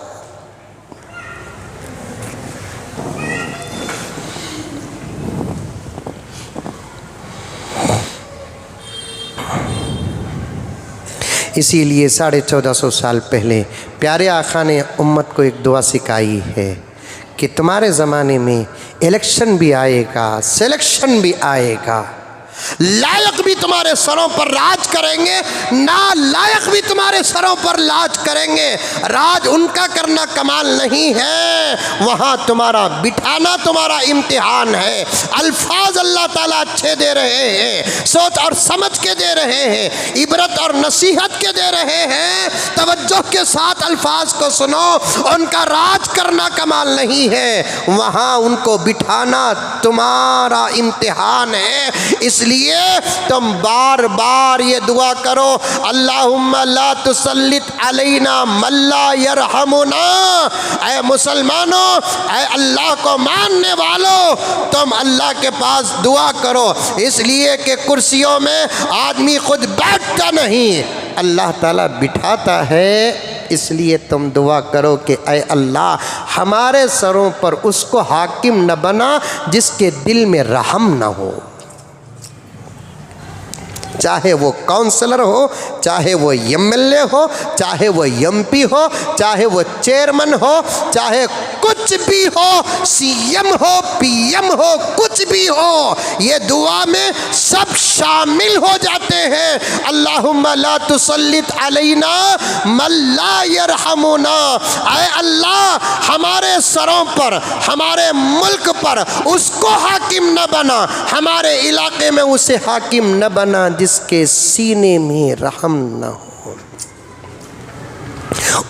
इसीलिए 1450 साल पहले प्यारे आका ने उम्मत को एक दुआ सिखाई है कि तुम्हारे ज़माने में इलेक्शन भी आएगा, सिलेक्शन भी आएगा। लायक भी तुम्हारे सरों पर राज करेंगे, ना लायक भी तुम्हारे सरों पर राज करेंगे। राज उनका करना कमाल नहीं है, वहाँ तुम्हारा बिठाना तुम्हारा इम्तिहान है। अल्फाज अल्लाह ताला अच्छे दे रहे हैं, सोच और समझ के दे रहे हैं, इबरत और नसीहत के दे रहे हैं। तवज्जो के साथ अल्फाज को सुनो। उनका राज करना कमाल नहीं है, वहाँ उनको बिठाना तुम्हारा इम्तिहान है। इसलिए तुम बार बार ये दुआ करो, अल्लाहुम्मा ला तुसल्लित अलैना मल्ला यरहमुना। ऐ मुसलमानों, ऐ अल्लाह को मानने वालों, तुम अल्लाह के पास दुआ करो। इसलिए कि कुर्सियों में आदमी खुद बैठता नहीं, अल्लाह ताला बिठाता है। इसलिए तुम दुआ करो कि ऐ अल्लाह हमारे सरों पर उसको हाकिम न बना जिसके दिल में रहम न हो, चाहे वो काउंसलर हो, चाहे वो एमएलए हो, चाहे वो एमपी हो, चाहे वो चेयरमैन हो, चाहे कुछ भी हो, सीएम हो, पीएम हो, कुछ भी हो, ये दुआ में सब शामिल हो जाते हैं। अल्लाहुम्मा ला तुसल्लित अलैना मन ला यरहमुना, ऐ अल्लाह हमारे सरों पर, हमारे मुल्क पर उसको हाकिम न बना, हमारे इलाके में उसे हाकिम न बना जिसके सीने में रहम न हो,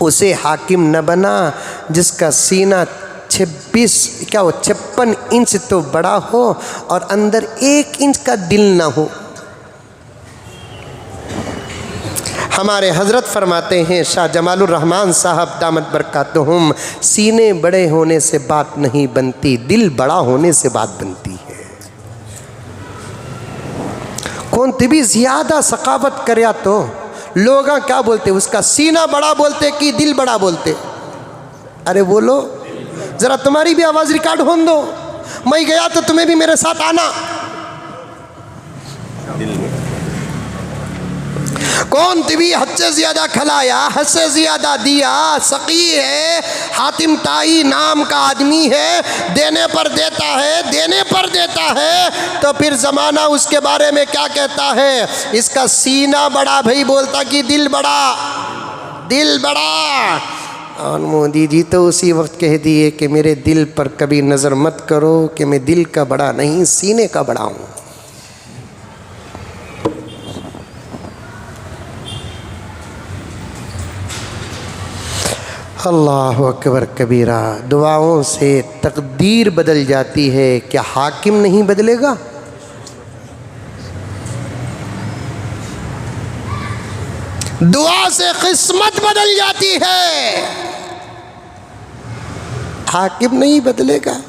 उसे हाकिम न बना जिसका सीना 56 इंच तो बड़ा हो और अंदर 1 इंच का दिल न हो। हमारे हज़रत फरमाते हैं शाह जमालुर रहमान साहब दामत बरकातुहुम, सीने बड़े होने से बात नहीं बनती, दिल बड़ा होने से बात बनती है। कौन भी ज़्यादा सकावत करे तो लोग क्या बोलते, उसका सीना बड़ा बोलते कि दिल बड़ा बोलते? अरे बोलो ज़रा, तुम्हारी भी आवाज़ रिकॉर्ड होने दो, मैं गया तो तुम्हें भी मेरे साथ आना। कौन तिबी हद से ज़्यादा खिलाया, हद से ज़्यादा दिया, सकी है, हातिम ताई नाम का आदमी है, देने पर देता है, देने पर देता है, तो फिर ज़माना उसके बारे में क्या कहता है? इसका सीना बड़ा भाई बोलता कि दिल बड़ा, दिल बड़ा। और मोदी जी तो उसी वक्त कह दिए कि मेरे दिल पर कभी नज़र मत करो कि मैं दिल का बड़ा नहीं, सीने का बड़ा हूँ। अल्लाहु अकबर कबीरा। दुआओं से तकदीर बदल जाती है, क्या हाकिम नहीं बदलेगा? दुआ से किस्मत बदल जाती है, हाकिम नहीं बदलेगा।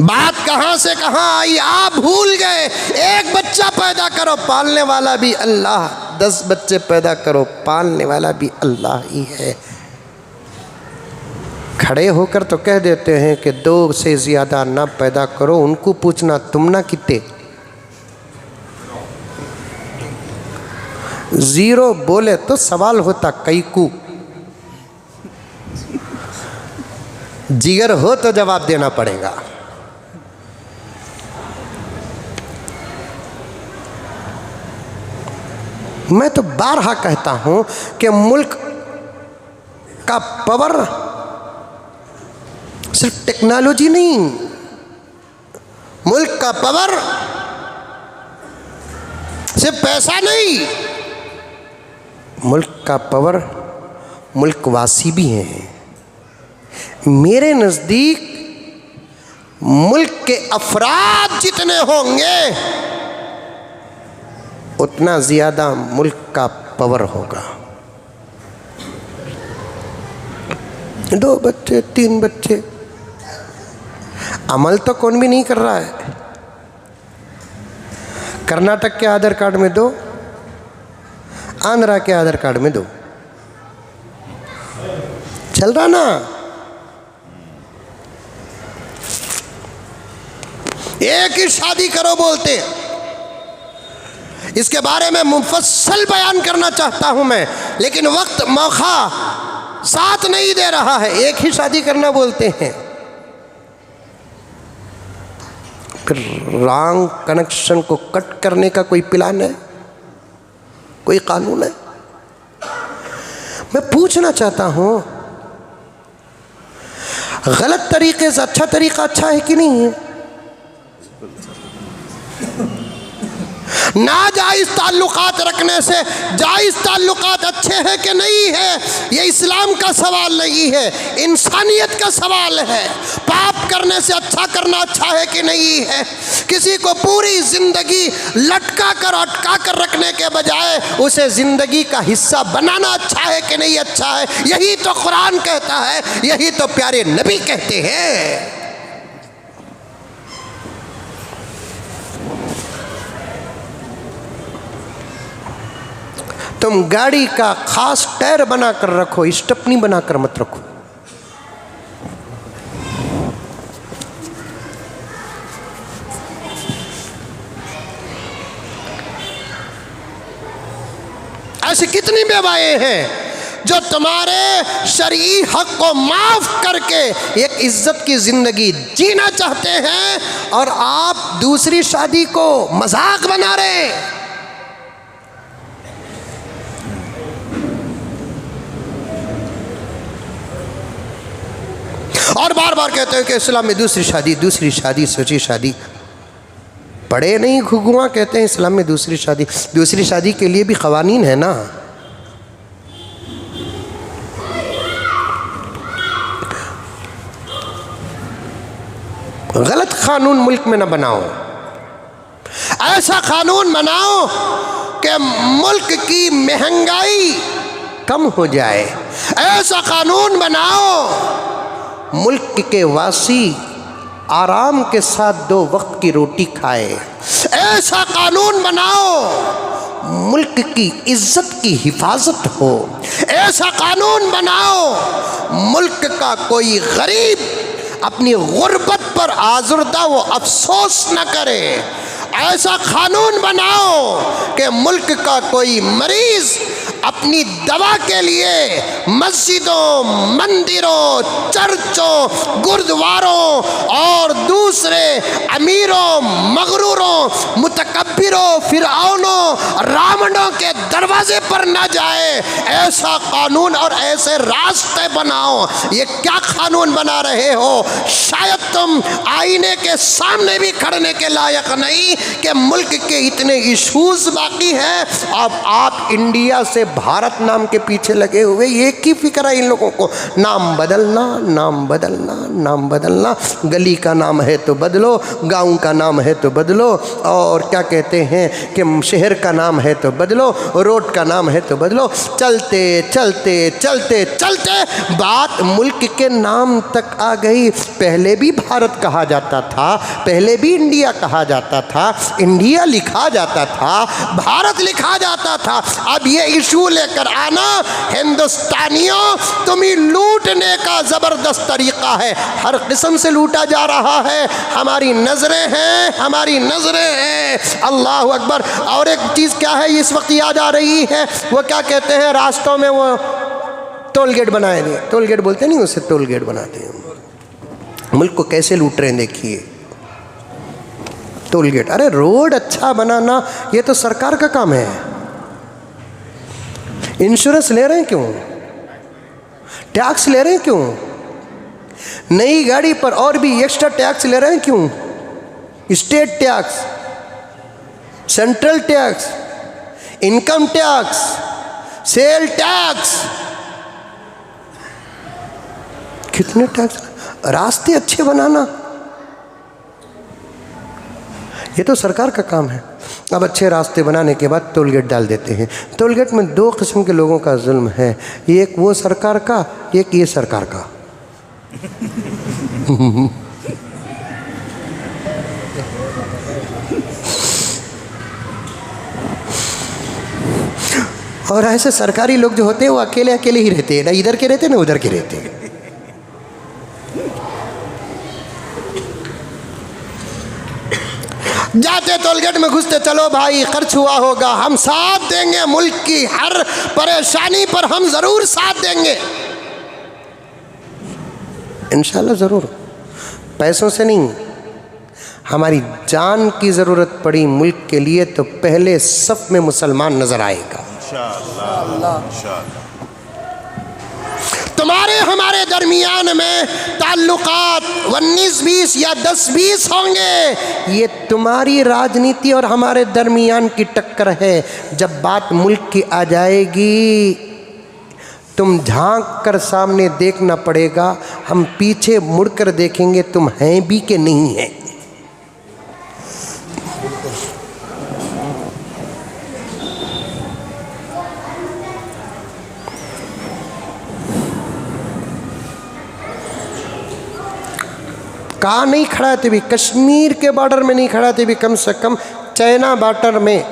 बात कहाँ से कहाँ आई आप भूल गए। एक बच्चा पैदा करो पालने वाला भी अल्लाह, 10 बच्चे पैदा करो पालने वाला भी अल्लाह ही है। खड़े होकर तो कह देते हैं कि 2 से ज़्यादा ना पैदा करो, उनको पूछना तुम ना कितने। 0 बोले तो सवाल होता कई को, जिगर हो तो जवाब देना पड़ेगा। मैं तो बारहा कहता हूं कि मुल्क का पावर सिर्फ टेक्नोलॉजी नहीं, मुल्क का पावर सिर्फ पैसा नहीं, मुल्क का पावर मुल्कवासी भी हैं। मेरे नज़दीक मुल्क के अफराद जितने होंगे उतना ज़्यादा मुल्क का पावर होगा। 2 बच्चे 3 बच्चे, अमल तो कौन भी नहीं कर रहा है। कर्नाटक के आधार कार्ड में 2, आंध्रा के आधार कार्ड में 2, चल रहा ना। एक ही शादी करो बोलते हैं, इसके बारे में मुफस्सल बयान करना चाहता हूं मैं, लेकिन वक्त मौका साथ नहीं दे रहा है। एक ही शादी करना बोलते हैं, फिर रॉन्ग कनेक्शन को कट करने का कोई प्लान है, कोई कानून है? मैं पूछना चाहता हूं, गलत तरीके से अच्छा तरीका अच्छा है कि नहीं है? नाजायज़ ताल्लुकात रखने से जायज़ ताल्लुकात अच्छे हैं कि नहीं है, ये इस्लाम का सवाल नहीं है, इंसानियत का सवाल है। पाप करने से अच्छा करना अच्छा है कि नहीं है? किसी को पूरी ज़िंदगी लटका कर अटका कर रखने के बजाय उसे ज़िंदगी का हिस्सा बनाना अच्छा है कि नहीं अच्छा है? यही तो कुरान कहता है, यही तो प्यारे नबी कहते हैं। तुम गाड़ी का खास टायर बना कर रखो, स्टेपनी बना कर मत रखो। ऐसी कितनी बेवाएं हैं जो तुम्हारे शरई हक को माफ करके एक इज्जत की जिंदगी जीना चाहते हैं और आप दूसरी शादी को मजाक बना रहे हैं। और बार बार कहते हैं कि इस्लाम में दूसरी शादी सच्ची शादी। पढ़े नहीं घुगुआ कहते हैं इस्लाम में दूसरी शादी के लिए भी कवानीन है ना। गलत कानून मुल्क में ना बनाओ, ऐसा कानून बनाओ कि मुल्क की महंगाई कम हो जाए। ऐसा कानून बनाओ मुल्क के वासी आराम के साथ 2 वक्त की रोटी खाए। ऐसा कानून बनाओ मुल्क की इज्जत की हिफाजत हो। ऐसा कानून बनाओ मुल्क का कोई गरीब अपनी गुर्बत पर आजुर्दा वो अफसोस न करे। ऐसा कानून बनाओ कि मुल्क का कोई मरीज अपनी दवा के लिए मस्जिदों, मंदिरों, चर्चों, गुरुद्वारों और दूसरे अमीरों, मगरूरों, मुतकब्बिरों, फिरौनों, रावणों के दरवाजे पर न जाए। ऐसा कानून और ऐसे रास्ते बनाओ। ये क्या कानून बना रहे हो? शायद तुम आईने के सामने भी खड़ने के लायक नहीं कि मुल्क के इतने इशूज बाकी हैं। अब आप इंडिया से भारत नाम के पीछे लगे हुए, एक ही फिक्र है इन लोगों को, नाम बदलना, नाम बदलना, नाम बदलना। गली का नाम है तो बदलो, गांव का नाम है तो बदलो, और क्या कहते हैं कि शहर का नाम है तो बदलो, रोड का नाम है तो बदलो। चलते चलते चलते चलते बात मुल्क के नाम तक आ गई। पहले भी भारत कहा जाता था, पहले भी इंडिया कहा जाता था, इंडिया लिखा जाता था, भारत लिखा जाता था। अब ये इशू लेकर आना, हिंदुस्तानियों तुम्हें लूटने का जबरदस्त तरीका है। हर किस्म से लूटा जा रहा है। हमारी नजरें हैं, हमारी नजरें हैं। अल्लाह अकबर। और एक चीज क्या है इस वक्त याद आ रही है, वो क्या कहते हैं, रास्तों में वो टोल गेट बनाए थे। टोल गेट बोलते नहीं, उससे टोल गेट बनाते हैं। मुल्क को कैसे लूट रहे हैं देखिए, टोल गेट। अरे रोड अच्छा बनाना ये तो सरकार का काम है। इंश्योरेंस ले रहे हैं क्यों? टैक्स ले रहे हैं क्यों? नई गाड़ी पर और भी एक्स्ट्रा टैक्स ले रहे हैं क्यों? State tax, central tax, income tax, sale tax, कितने टैक्स। रास्ते अच्छे बनाना ये तो सरकार का काम है। अब अच्छे रास्ते बनाने के बाद टोल गेट डाल देते हैं। टोल गेट में 2 किस्म के लोगों का जुल्म है, एक वो सरकार का, एक ये सरकार का। और ऐसे सरकारी लोग जो होते हैं वो अकेले अकेले ही रहते हैं, ना इधर के रहते ना उधर के रहते हैं। जाते टोलगेट में घुसते, चलो भाई खर्च हुआ होगा, हम साथ देंगे, मुल्क की हर परेशानी पर हम जरूर साथ देंगे, इंशाल्लाह ज़रूर। पैसों से नहीं, हमारी जान की ज़रूरत पड़ी मुल्क के लिए तो पहले सफ में मुसलमान नजर आएगा इंशाअल्लाह। तुम्हारे हमारे दरमियान में ताल्लुकात 19-20 या 10-20 होंगे, ये तुम्हारी राजनीति और हमारे दरमियान की टक्कर है। जब बात मुल्क की आ जाएगी, तुम झांक कर सामने देखना पड़ेगा, हम पीछे मुड़कर देखेंगे तुम हैं भी कि नहीं हैं। कहाँ नहीं खड़ा थे भी, कश्मीर के बॉर्डर में नहीं खड़ा थे भी, कम से कम चाइना बॉर्डर में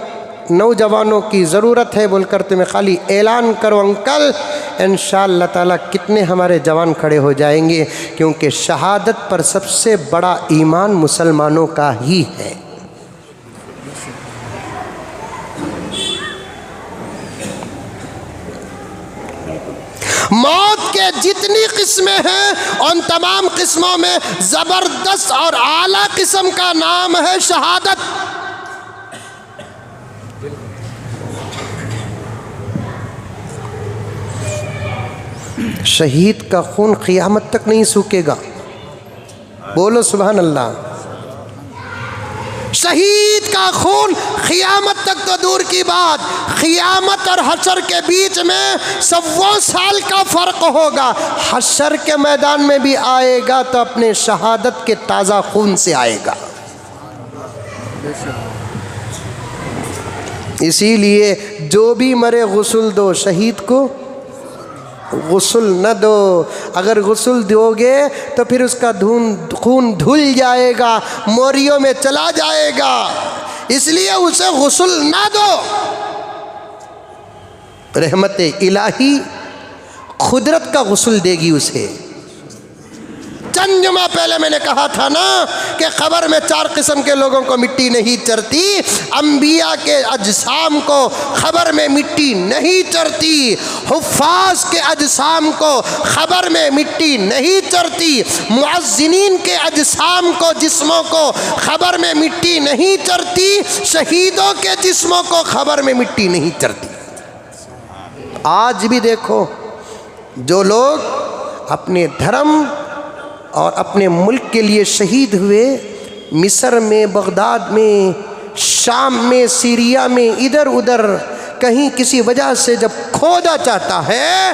नौजवानों की ज़रूरत है बोलकर तुम्हें खाली ऐलान करो अंकल, इंशाअल्लाह ताला कितने हमारे जवान खड़े हो जाएंगे, क्योंकि शहादत पर सबसे बड़ा ईमान मुसलमानों का ही है। मौत के जितनी किस्में हैं उन तमाम किस्मों में ज़बरदस्त और आला किस्म का नाम है शहादत। शहीद का खून क़ियामत तक नहीं सूखेगा, बोलो सुभान अल्लाह। शहीद का खून क़ियामत तक तो दूर की बात, क़ियामत और हशर के बीच में 100 साल का फ़र्क होगा। हशर के मैदान में भी आएगा तो अपने शहादत के ताज़ा खून से आएगा। इसीलिए जो भी मरे गुस्ल दो, शहीद को गुस्ल न दो। अगर गुस्ल दोगे तो फिर उसका खून धुल जाएगा, मोरियों में चला जाएगा, इसलिए उसे गुस्ल न दो। रहमत इलाही खुदरत का गुस्ल देगी उसे। चंद जुमा पहले मैंने कहा था ना कि क़ब्र में 4 किस्म के लोगों को मिट्टी नहीं चरती। अंबिया के अजसाम को क़ब्र में मिट्टी नहीं चरती, हुफ़ाज़ के अजसाम को क़ब्र में मिट्टी नहीं चरती, मुअज़्ज़िनीन के अजसाम को, जिस्मों को क़ब्र में मिट्टी नहीं चरती, शहीदों के जिस्मों को क़ब्र में मिट्टी नहीं चरती। आज भी देखो, जो लोग अपने धर्म और अपने मुल्क के लिए शहीद हुए, मिस्र में, बगदाद में, शाम में, सीरिया में, इधर उधर कहीं किसी वजह से जब खोदा जाता है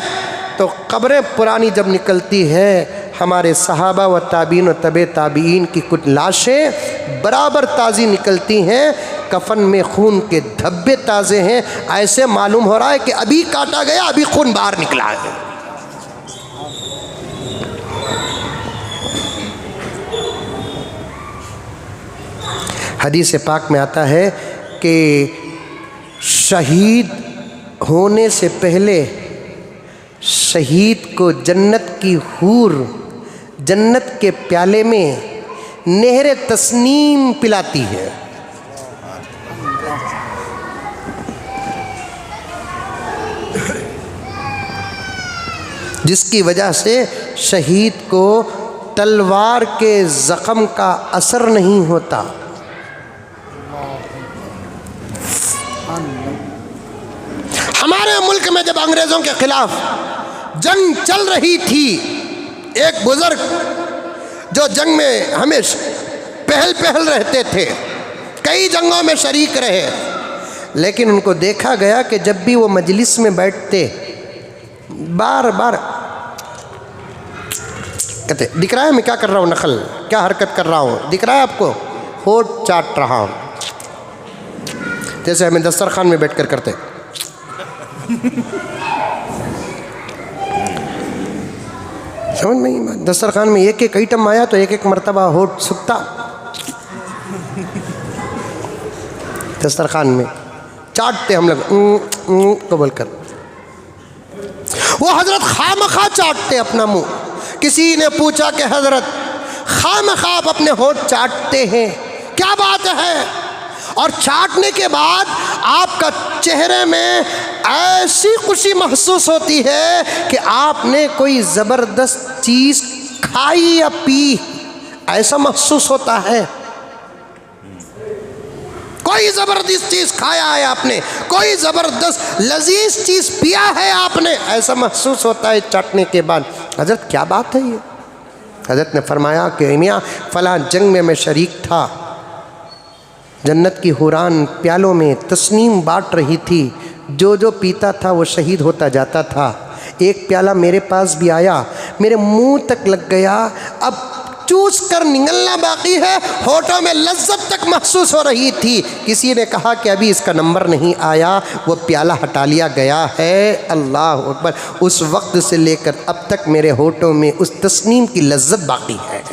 तो कब्रें पुरानी जब निकलती है, हमारे सहाबा व ताबीन व तबे ताबीन की कुछ लाशें बराबर ताज़ी निकलती हैं, कफन में खून के धब्बे ताज़े हैं। ऐसे मालूम हो रहा है कि अभी काटा गया, अभी खून बाहर निकला है। हदीस पाक में आता है कि शहीद होने से पहले शहीद को जन्नत की हूर जन्नत के प्याले में नहर तस्नीम पिलाती है। जिसकी वजह से शहीद को तलवार के ज़ख़म का असर नहीं होता। हमारे मुल्क में जब अंग्रेज़ों के ख़िलाफ़ जंग चल रही थी, एक बुज़ुर्ग जो जंग में हमेशा पहल रहते थे, कई जंगों में शरीक रहे, लेकिन उनको देखा गया कि जब भी वो मजलिस में बैठते बार बार कहते, दिख रहा है मैं क्या कर रहा हूँ, नकल क्या हरकत कर रहा हूँ, दिख रहा है आपको, होठ चाट रहा हूँ, जैसे हमें दस्तरखान में बैठकर करते। समझ में, दस्तरखान में एक एक आइटम आया तो एक एक मरतबा होठ सूखता। दस्तरखान में चाटते हम लोग को बोलकर, वो हजरत खामखा चाटते अपना मुंह। किसी ने पूछा कि हजरत खामखा आप अपने होठ चाटते हैं, क्या बात है? और चाटने के बाद आपका चेहरे में ऐसी खुशी महसूस होती है कि आपने कोई ज़बरदस्त चीज़ खाई या पी, ऐसा महसूस होता है। कोई ज़बरदस्त चीज़ खाया है आपने, कोई ज़बरदस्त लजीज चीज़ पिया है आपने, ऐसा महसूस होता है चाटने के बाद। हजरत क्या बात है ये? हजरत ने फरमाया कि मियाँ फ़लाँ जंग में मैं शरीक था, जन्नत की हुरान प्यालों में तस्नीम बाँट रही थी, जो जो पीता था वो शहीद होता जाता था। एक प्याला मेरे पास भी आया, मेरे मुंह तक लग गया, अब चूस कर निगलना बाकी है, होठों में लज्जत तक महसूस हो रही थी। किसी ने कहा कि अभी इसका नंबर नहीं आया, वो प्याला हटा लिया गया है। अल्लाह अकबर। उस वक्त से लेकर अब तक मेरे होठों में उस तस्नीम की लज्जत बाकी है।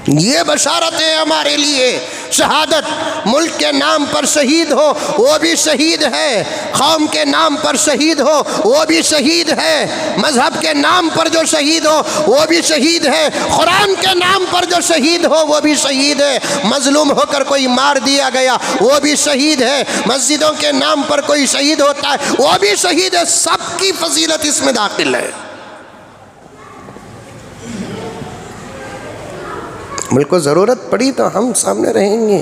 ये बशारत है हमारे लिए। शहादत, मुल्क के नाम पर शहीद हो वो भी शहीद है, कौम के नाम पर शहीद हो वो भी शहीद है, मजहब के नाम पर जो शहीद हो वो भी शहीद है, कुरान के नाम पर जो शहीद हो वो भी शहीद है, मजलूम होकर कोई मार दिया गया वो भी शहीद है, मस्जिदों के नाम पर कोई शहीद होता है वो भी शहीद है। सबकी फजीलत इसमें दाखिल है। मुल्क को ज़रूरत पड़ी तो हम सामने रहेंगे।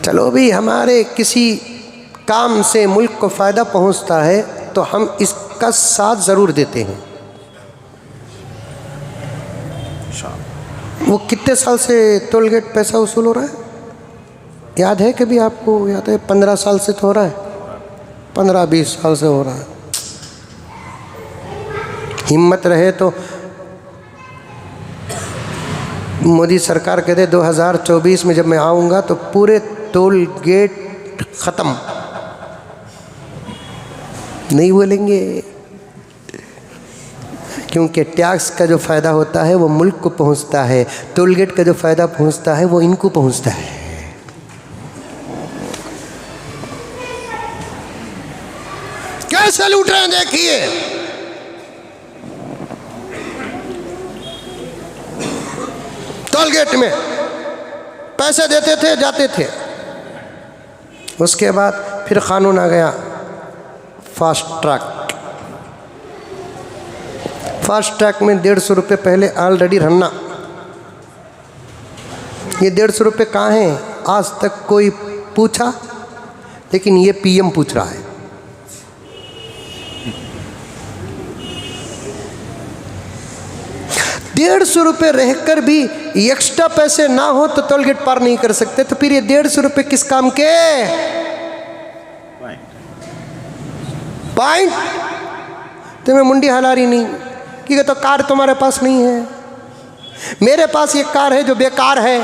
चलो भी हमारे किसी काम से मुल्क को फ़ायदा पहुंचता है तो हम इसका साथ ज़रूर देते हैं। वो कितने साल से टोल गेट पैसा वसूल हो रहा है, याद है कभी आपको? याद है 15 साल से तो हो रहा है, 15-20 साल से हो रहा है। हिम्मत रहे तो मोदी सरकार कहते 2024 में जब मैं आऊँगा तो पूरे टोल गेट ख़त्म। नहीं बोलेंगे, क्योंकि टैक्स का जो फ़ायदा होता है वो मुल्क को पहुँचता है, टोल गेट का जो फ़ायदा पहुँचता है वो इनको पहुँचता है। कैसे लूट रहे हैं देखिए। टोल गेट में पैसे देते थे, जाते थे। उसके बाद फिर कानून आ गया फास्ट ट्रैक। फास्ट ट्रैक में 150 रुपये पहले ऑलरेडी रखना। ये 150 रुपये कहाँ हैं आज तक कोई पूछा, लेकिन ये पीएम पूछ रहा है। ₹150 रुपये रहकर भी एक्स्ट्रा पैसे ना हो तो टोल गेट पार नहीं कर सकते, तो फिर ये 150 रुपये किस काम के? पॉइंट। तुम्हें मुंडी हिला रही नहीं कि तो कार तुम्हारे पास नहीं है, मेरे पास ये कार है जो बेकार है,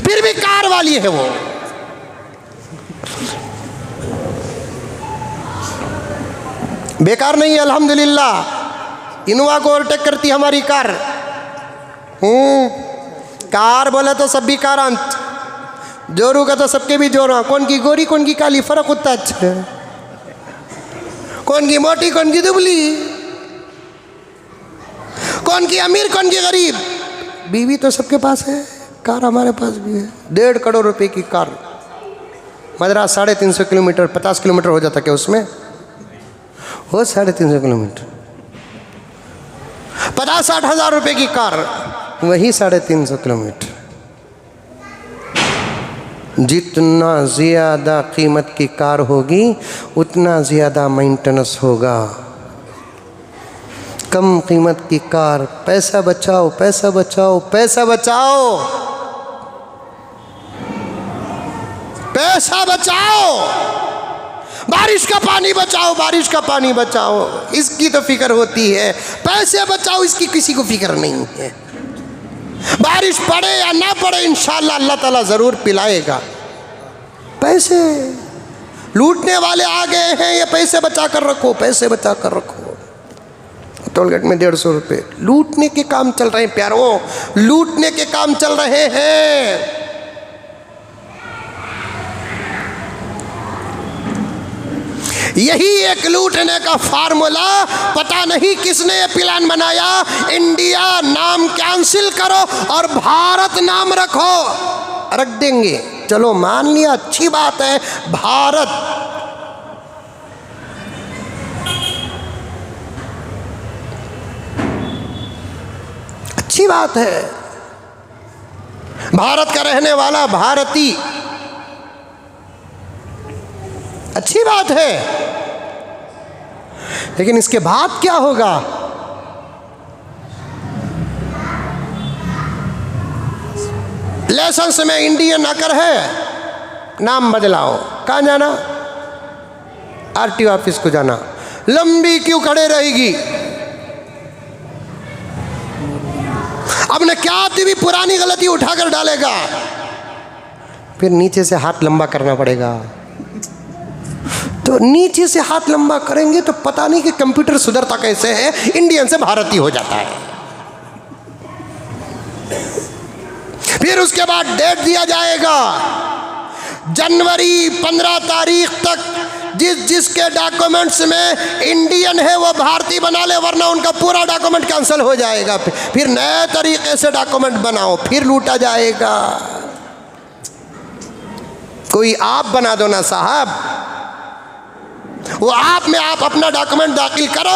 फिर भी कार वाली है वो। बेकार नहीं है अल्हम्दुलिल्लाह, इनोवा को ओवरटेक करती हमारी कार। कार बोले तो सब भी कार अंत, जोरू का तो सबके भी जोरू, कौन की गोरी कौन की काली, फर्क होता अच्छा, कौन की मोटी कौन की दुबली, कौन की अमीर कौन की गरीब। बीवी तो सबके पास है, कार हमारे पास भी है। 1.5 करोड़ रुपए की कार, मद्रास 350 किलोमीटर, 50 किलोमीटर हो जाता क्या उसमें? हो 350 किलोमीटर। 50-60 हज़ार रुपए की कार, वही 350 किलोमीटर। जितना ज़्यादा कीमत की कार होगी उतना ज़्यादा मेंटेनेंस होगा। कम कीमत की कार, पैसा बचाओ पैसा बचाओ पैसा बचाओ पैसा बचाओ, बारिश का पानी बचाओ बारिश का पानी बचाओ, इसकी तो फिक्र होती है। पैसे बचाओ इसकी किसी को फिक्र नहीं है। बारिश पड़े या ना पड़े इंशाअल्लाह अल्लाह ताला ज़रूर पिलाएगा। पैसे लूटने वाले आ गए हैं, ये पैसे बचा कर रखो पैसे बचा कर रखो। टोल गेट में 150 रुपये, लूटने के काम चल रहे हैं प्यारों, लूटने के काम चल रहे हैं। यही एक लूटने का फार्मूला, पता नहीं किसने ये प्लान बनाया। इंडिया नाम कैंसिल करो और भारत नाम रखो, रख देंगे। चलो मान लिया, अच्छी बात है, भारत। अच्छी बात है, भारत का रहने वाला भारतीय, अच्छी बात है। लेकिन इसके बाद क्या होगा? लाइसेंस में इंडियन आकर है, नाम बदलाओ, कहाँ जाना? आरटीओ ऑफिस को जाना, लंबी क्यों खड़े रहेगी। अब न क्या आती भी पुरानी गलती उठाकर डालेगा, फिर नीचे से हाथ लंबा करना पड़ेगा, तो नीचे से हाथ लंबा करेंगे तो पता नहीं कि कंप्यूटर सुधरता कैसे है, इंडियन से भारतीय हो जाता है। फिर उसके बाद डेट दिया जाएगा, जनवरी 15 तारीख तक जिसके डॉक्यूमेंट्स में इंडियन है वो भारतीय बना ले, वरना उनका पूरा डॉक्यूमेंट कैंसिल हो जाएगा। फिर नए तरीके से डॉक्यूमेंट बनाओ, फिर लूटा जाएगा। कोई आप बना दो ना साहब, वो आप में आप अपना डॉक्यूमेंट दाखिल करो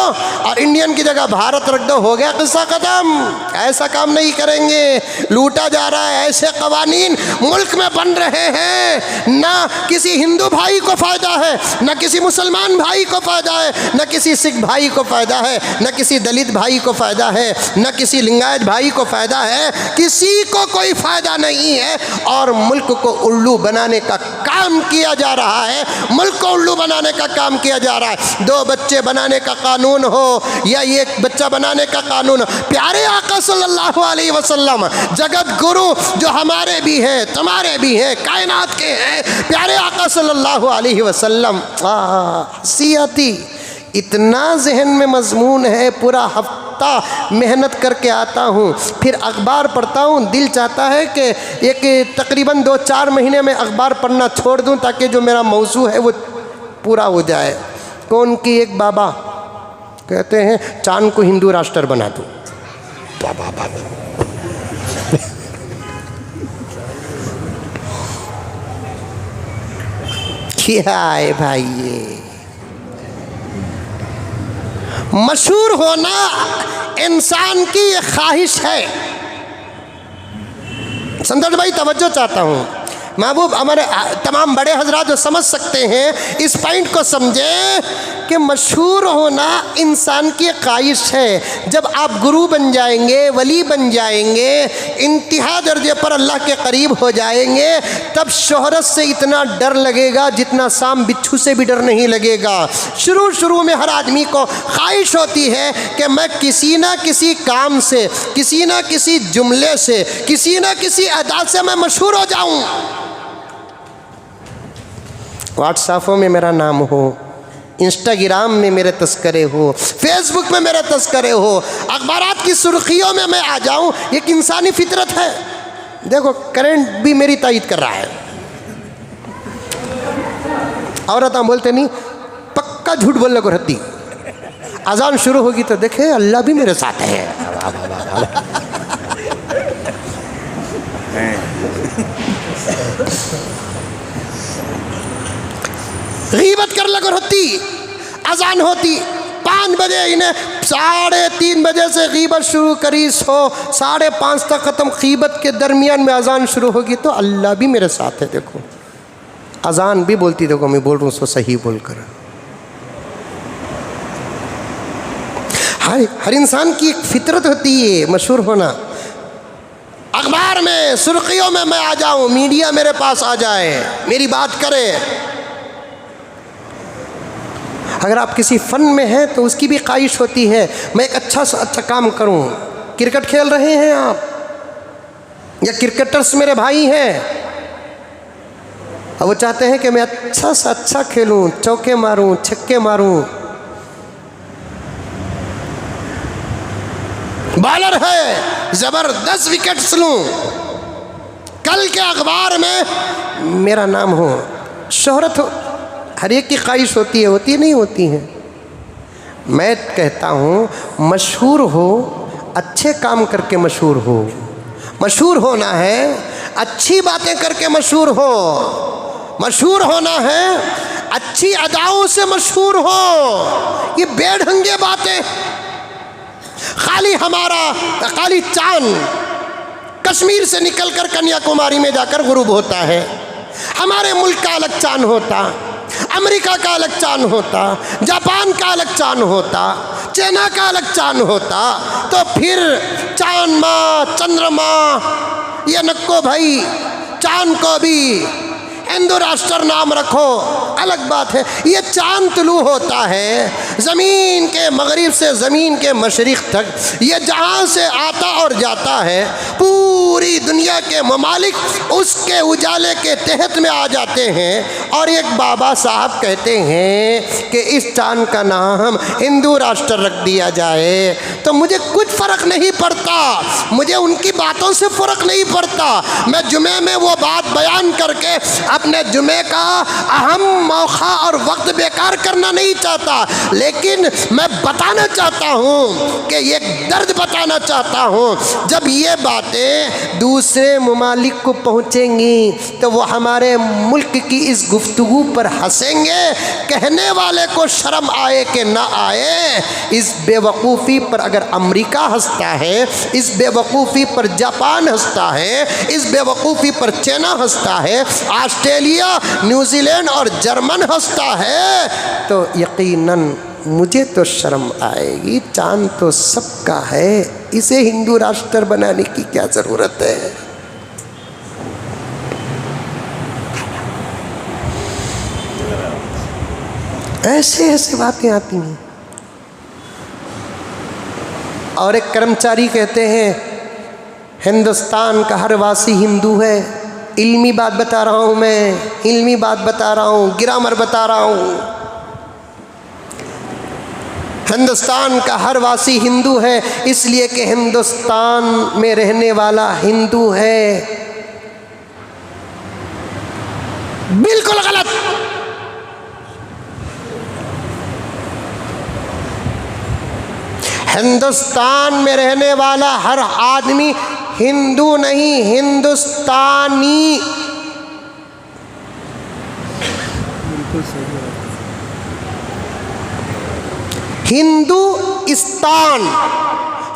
और इंडियन की जगह भारत रख दो, हो गया किस्सा खत्म। ऐसा काम नहीं करेंगे, लूटा जा रहा है। ऐसे कवानीन मुल्क में बन रहे हैं, ना किसी हिंदू भाई को फायदा है, ना किसी मुसलमान भाई को फायदा है, ना किसी सिख भाई को फायदा है, ना किसी दलित भाई को फायदा है, ना किसी लिंगायत भाई को फायदा है, किसी को कोई फायदा नहीं है। और मुल्क को उल्लू बनाने का काम किया जा रहा है, मुल्क को उल्लू बनाने का काम किया जा रहा है। 2 बच्चे बनाने का कानून हो या 1 बच्चा बनाने का कानून हो, प्यारे आका सल्लल्लाहु अलैहि वसल्लम जगत गुरु जो हमारे भी हैं, तुम्हारे भी हैं, कायनात के हैं, प्यारे आका सल्लल्लाहु अलैहि वसल्लम। हंसी आती, इतना जहन में मजमून है, पूरा हफ्ता मेहनत करके आता हूँ, फिर अखबार पढ़ता हूँ, दिल चाहता है कि एक तकरीबन 2-4 महीने में अखबार पढ़ना छोड़ दूँ ताकि जो मेरा मौजू है वो पूरा हो जाए। कौन की एक बाबा कहते हैं चांद को हिंदू राष्ट्र बना दो। बाबा क्या है भाई, ये मशहूर होना इंसान की ये ख्वाहिश है। संदर्भ भाई तवज्जो चाहता हूँ, महबूब हमारे तमाम बड़े हजरात जो समझ सकते हैं इस पॉइंट को समझें कि मशहूर होना इंसान की ख्वाहिश है। जब आप गुरु बन जाएंगे, वली बन जाएंगे, इंतहा दर्जे पर अल्लाह के करीब हो जाएंगे, तब शोहरत से इतना डर लगेगा जितना सांप बिच्छू से भी डर नहीं लगेगा। शुरू में हर आदमी को ख्वाहिश होती है कि मैं किसी ना किसी काम से, किसी ना किसी जुमले से, किसी ना किसी अदा से मैं मशहूर हो जाऊं। व्हाट्सएपों में मेरा नाम हो, इंस्टाग्राम में मेरे तस्करे हो, फेसबुक में मेरे तस्करे हो, अखबारात की सुर्खियों में मैं आ जाऊं, एक इंसानी फितरत है। देखो करंट भी मेरी तायीद कर रहा है। औरत हम बोलते नहीं, पक्का झूठ बोलने को रहती। अजान शुरू होगी तो देखे अल्लाह भी मेरे साथ है। गीबत कर लगो होती, अजान होती 5 बजे, इन्हें 3:30 बजे से गीबत शुरू करी, 5:30 तक ख़त्म। गीबत के दरमियान में अजान शुरू होगी तो अल्लाह भी मेरे साथ है। देखो अजान भी बोलती, देखो मैं बोल रहा हूँ उसको सही बोलकर। हर इंसान की एक फितरत होती है मशहूर होना। अखबार में सुर्खियों में मैं आ जाऊं, मीडिया मेरे पास आ जाए, मेरी बात करे। अगर आप किसी फ़न में हैं तो उसकी भी ख्वाहिश होती है मैं एक अच्छा से अच्छा काम करूं। क्रिकेट खेल रहे हैं आप, या क्रिकेटर्स मेरे भाई हैं, और वो चाहते हैं कि मैं अच्छा से अच्छा खेलूं, चौके मारूं, छक्के मारूं। बॉलर है, ज़बरदस्त विकेट्स लूं, कल के अखबार में मेरा नाम हो, शोहरत हो। हर एक की ख्वाहिश होती है नहीं होती है। मैं कहता हूँ मशहूर हो, अच्छे काम करके मशहूर हो। मशहूर होना है अच्छी बातें करके मशहूर हो, मशहूर होना है अच्छी अदाओं से मशहूर हो। ये बेढंगे बातें, खाली चांद कश्मीर से निकलकर कन्याकुमारी में जाकर गुरूब होता है, हमारे मुल्क का अलग चांद होता, अमेरिका का अलग चांद होता, जापान का अलग चांद होता, चाइना का अलग चांद होता, तो फिर चांद माँ चंद्रमा ये नक्को भाई, चांद को भी हिंदू राष्ट्र नाम रखो, अलग बात है। ये चांद तुलू होता है ज़मीन के मगरिब से ज़मीन के मशरिक़ तक, ये जहाँ से आता और जाता है, पूरी दुनिया के ममालिक उसके उजाले के तहत में आ जाते हैं। और एक बाबा साहब कहते हैं कि इस चांद का नाम हिंदू राष्ट्र रख दिया जाए, तो मुझे कुछ फ़र्क नहीं पड़ता, मुझे उनकी बातों से फ़र्क नहीं पड़ता। मैं जुमे में वो बात बयान करके अपने जुमे का अहम मौका और वक्त बेकार करना नहीं चाहता, लेकिन मैं बताना चाहता हूँ कि ये दर्द बताना चाहता हूँ। जब ये बातें दूसरे ममालिक को पहुँचेंगी तो वो हमारे मुल्क की इस गुफ्तगू पर हंसेंगे। कहने वाले को शर्म आए कि ना आए, इस बेवकूफ़ी पर अगर अमेरिका हंसता है, इस बेवकूफ़ी पर जापान हंसता है, इस बेवकूफ़ी पर चाइना हंसता है, ऑस्ट्रेलिया, न्यूजीलैंड और जर्मन हंसता है, तो यकीनन मुझे तो शर्म आएगी। चांद तो सबका है, इसे हिंदू राष्ट्र बनाने की क्या ज़रूरत है? ऐसे ऐसे बातें आती हैं। और एक कर्मचारी कहते हैं हिंदुस्तान का हर वासी हिंदू है। इल्मी बात बता रहा हूँ मैं, इल्मी बात बता रहा हूँ, ग्रामर बता रहा हूँ। हिंदुस्तान का हर वासी हिंदू है इसलिए कि हिंदुस्तान में रहने वाला हिंदू है। बिल्कुल गलत। हिंदुस्तान में रहने वाला हर आदमी हिंदू नहीं, हिंदुस्तानी। हिंदुस्तान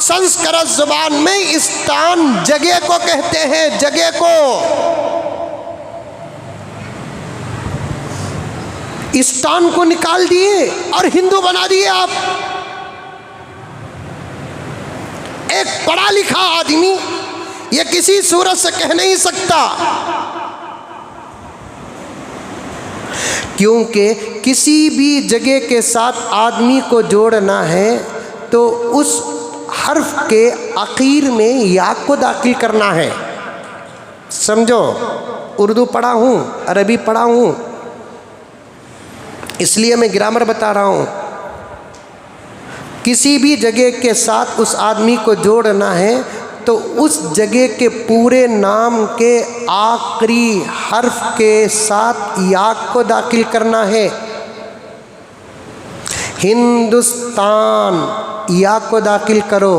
संस्कृत जुबान में स्थान जगह को कहते हैं, जगह को। स्थान को निकाल दिए और हिंदू बना दिए आप। एक पढ़ा लिखा आदमी ये किसी सूरत से कह नहीं सकता, क्योंकि किसी भी जगह के साथ आदमी को जोड़ना है तो उस हर्फ के आखिर में या को दाखिल करना है। समझो, उर्दू पढ़ा हूँ, अरबी पढ़ा हूँ, इसलिए मैं ग्रामर बता रहा हूँ। किसी भी जगह के साथ उस आदमी को जोड़ना है तो उस जगह के पूरे नाम के आखिरी हर्फ के साथ या को दाखिल करना है। हिंदुस्तान, या को दाखिल करो,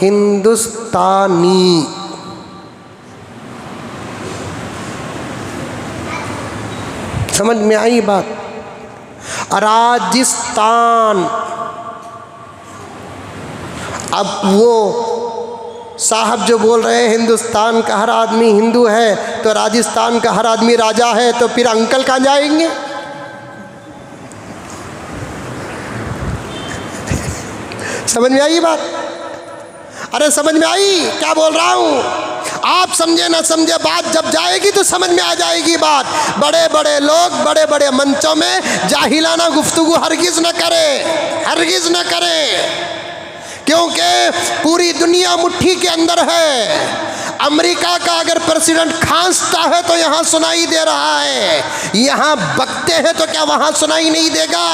हिंदुस्तानी। समझ में आई बात? राजस्थान, अब वो साहब जो बोल रहे हैं हिंदुस्तान का हर आदमी हिंदू है तो राजस्थान का हर आदमी राजा है, तो फिर अंकल कहाँ जाएंगे? समझ में आई बात? अरे समझ में आई क्या बोल रहा हूँ? आप समझे ना समझे, बात जब जाएगी तो समझ में आ जाएगी बात। बड़े बड़े लोग बड़े बड़े मंचों में जाहिलाना गुफ्तगू हरगिज़ न करें, हरगिज़ न करें, क्योंकि पूरी दुनिया मुट्ठी के अंदर है। अमेरिका का अगर प्रेसिडेंट खांसता है तो यहाँ सुनाई दे रहा है, यहाँ बकते हैं तो क्या वहाँ सुनाई नहीं देगा?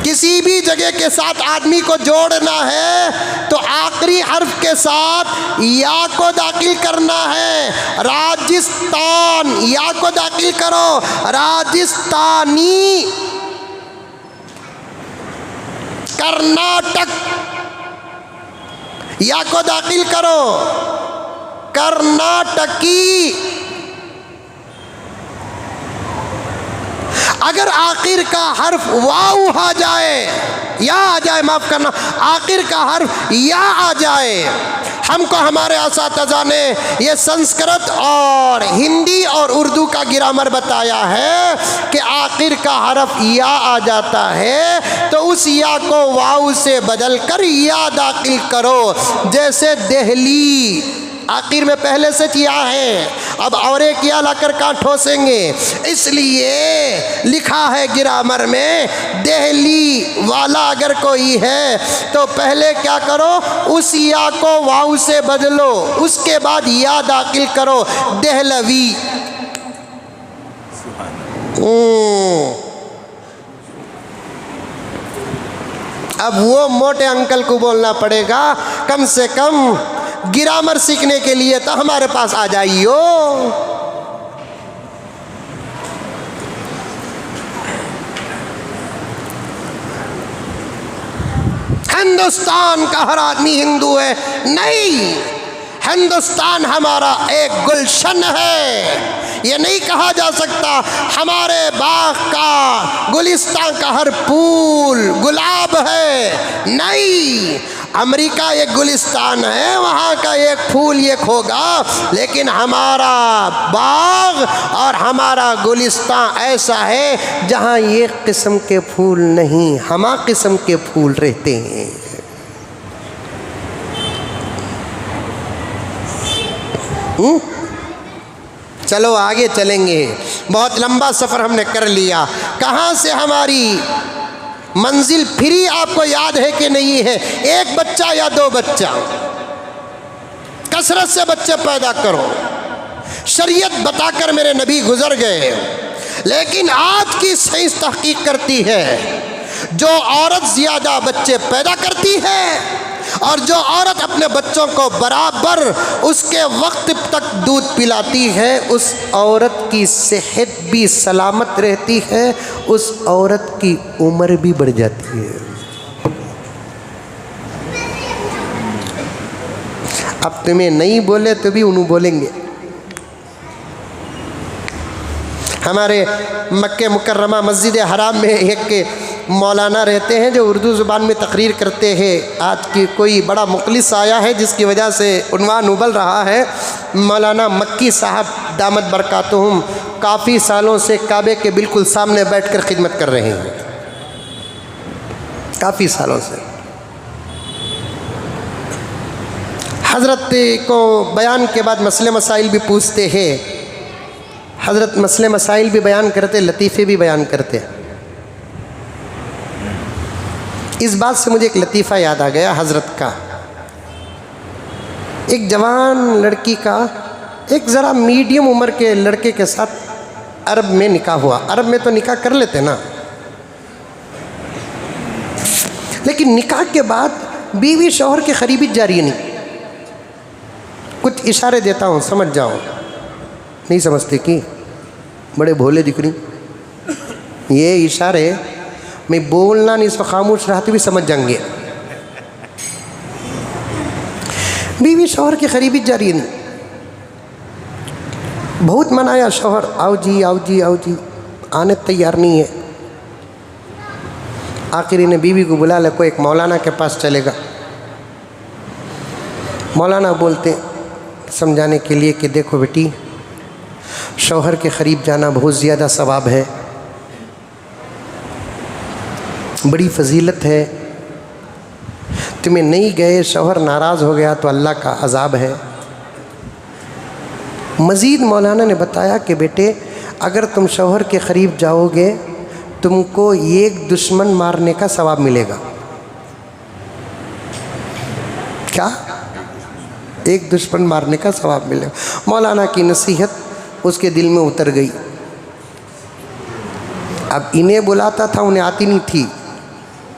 किसी भी जगह के साथ आदमी को जोड़ना है तो आखिरी हर्फ के साथ या को दाखिल करना है। राजस्थान, या को दाखिल करो, राजस्थानी। कर्नाटक, या को दाखिल करो, कर्नाटकी। अगर आखिर का हर्फ वाव आ जाए, या आ जाए, माफ करना, आखिर का हर्फ या आ जाए, हमको हमारे असातिज़ा ने ये संस्कृत और हिंदी और उर्दू का ग्रामर बताया है कि आखिर का हर्फ या आ जाता है तो उस या को वाव से बदल कर या दाखिल करो। जैसे दिल्ली आखिर में पहले से किया है, अब और एक या लाकर कहाँ ठोसेंगे, इसलिए लिखा है ग्रामर में दिल्ली वाला अगर कोई है तो पहले क्या करो, उस या को वाव से बदलो, उसके बाद या दाखिल करो, देहलवी। अब वो मोटे अंकल को बोलना पड़ेगा, कम से कम ग्रामर सीखने के लिए तो हमारे पास आ जाइयो। हिंदुस्तान का हर आदमी हिंदू है? नहीं, हिंदुस्तान हमारा एक गुलशन है। ये नहीं कहा जा सकता हमारे बाग का, गुलिस्तान का हर फूल गुलाब है। नहीं, अमेरिका एक गुलिस्तान है, वहाँ का एक फूल एक होगा, लेकिन हमारा बाग और हमारा गुलिस्तान ऐसा है जहाँ एक किस्म के फूल नहीं, हमा किस्म के फूल रहते हैं। चलो आगे चलेंगे, बहुत लंबा सफ़र हमने कर लिया। कहाँ से हमारी मंजिल फिरी आपको याद है कि नहीं है? एक बच्चा या दो बच्चा, कसरत से बच्चे पैदा करो। शरीयत बताकर मेरे नबी गुजर गए, लेकिन आज की साइंस तहकीक करती है जो औरत ज़्यादा बच्चे पैदा करती है और जो औरत अपने बच्चों को बराबर उसके वक्त तक दूध पिलाती है, उस औरत की सेहत भी सलामत रहती है, उस औरत की उम्र भी बढ़ जाती है। अब तुम्हें नहीं बोले तो भी उन्हें बोलेंगे। हमारे मक्के मुकर्रमा मस्जिद हराम में एक मौलाना रहते हैं जो उर्दू ज़ुबान में तकरीर करते हैं। आज की कोई बड़ा मुखलिस आया है जिसकी वजह से उन्वान उबल रहा है। मौलाना मक्की साहब दामत बरकातुहुम काफ़ी सालों से काबे के बिल्कुल सामने बैठकर खिदमत कर रहे हैं, काफ़ी सालों से। हज़रत को बयान के बाद मसले मसाइल भी पूछते हैं। हज़रत मसले मसाइल भी बयान करते, लतीफ़े भी बयान करते। इस बात से मुझे एक लतीफ़ा याद आ गया हज़रत का। एक जवान लड़की का एक ज़रा मीडियम उम्र के लड़के के साथ अरब में निकाह हुआ। अरब में तो निकाह कर लेते ना, लेकिन निकाह के बाद बीवी शौहर की करीबी जारी नहीं। कुछ इशारे देता हूँ, समझ जाओ। नहीं समझते कि बड़े भोले दिख रही। ये इशारे मैं बोलना नहीं, इसको खामोश रहते भी समझ जाएंगे। बीवी शौहर की करीबी जारी नहीं। बहुत मनाया शौहर, आओ जी आओ जी आओ जी, आने तैयार नहीं है। आखिर इन्हें बीवी को बुला ले, कोई एक मौलाना के पास चलेगा। मौलाना बोलते समझाने के लिए कि देखो बेटी, शौहर के करीब जाना बहुत ज़्यादा सवाब है, बड़ी फजीलत है। तुम्हें नहीं गए, शौहर नाराज़ हो गया तो अल्लाह का अज़ाब है। मज़ीद मौलाना ने बताया कि बेटे, अगर तुम शौहर के करीब जाओगे तुमको एक दुश्मन मारने का सवाब मिलेगा। क्या? एक दुश्मन मारने का सवाब मिलेगा। मौलाना की नसीहत उसके दिल में उतर गई। अब इन्हें बुलाता था, उन्हें आती नहीं थी,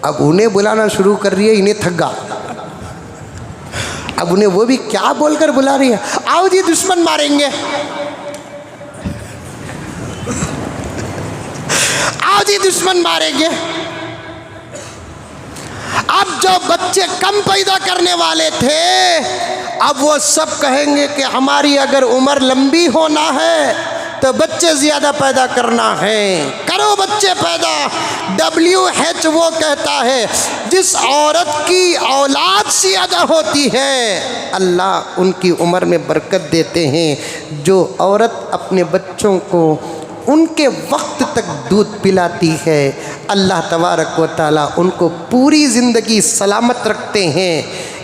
अब उन्हें बुलाना शुरू कर रही है, इन्हें थका। अब उन्हें वो भी क्या बोलकर बुला रही है, आओ जी दुश्मन मारेंगे, आओ जी दुश्मन मारेंगे। अब जो बच्चे कम पैदा करने वाले थे, अब वो सब कहेंगे कि हमारी अगर उम्र लंबी होना है तो बच्चे ज़्यादा पैदा करना है, करो बच्चे पैदा। WHO कहता है जिस औरत की औलाद ज़्यादा होती है अल्लाह उनकी उम्र में बरकत देते हैं। जो औरत अपने बच्चों को उनके वक्त तक दूध पिलाती है, अल्लाह तबारक व तआला उनको पूरी ज़िंदगी सलामत रखते हैं।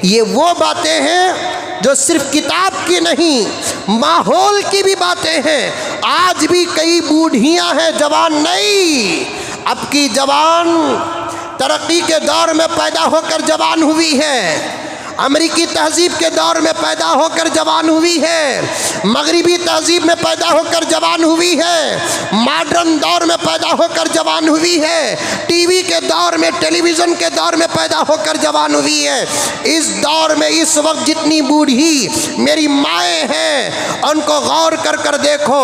ये वो बातें हैं जो सिर्फ किताब की नहीं, माहौल की भी बातें हैं। आज भी कई बूढ़ियां हैं, जवान नहीं। अब की जवान तरक्की के दौर में पैदा होकर जवान हुई है अमरीकी तहजीब के दौर में पैदा होकर जवान हुई है, मगरिबी तहजीब में पैदा होकर जवान हुई है, मॉडर्न दौर में पैदा होकर जवान हुई है, टीवी के दौर में, टेलीविज़न के दौर में पैदा होकर जवान हुई है। इस दौर में इस वक्त जितनी बूढ़ी मेरी माएँ हैं उनको गौर कर कर देखो,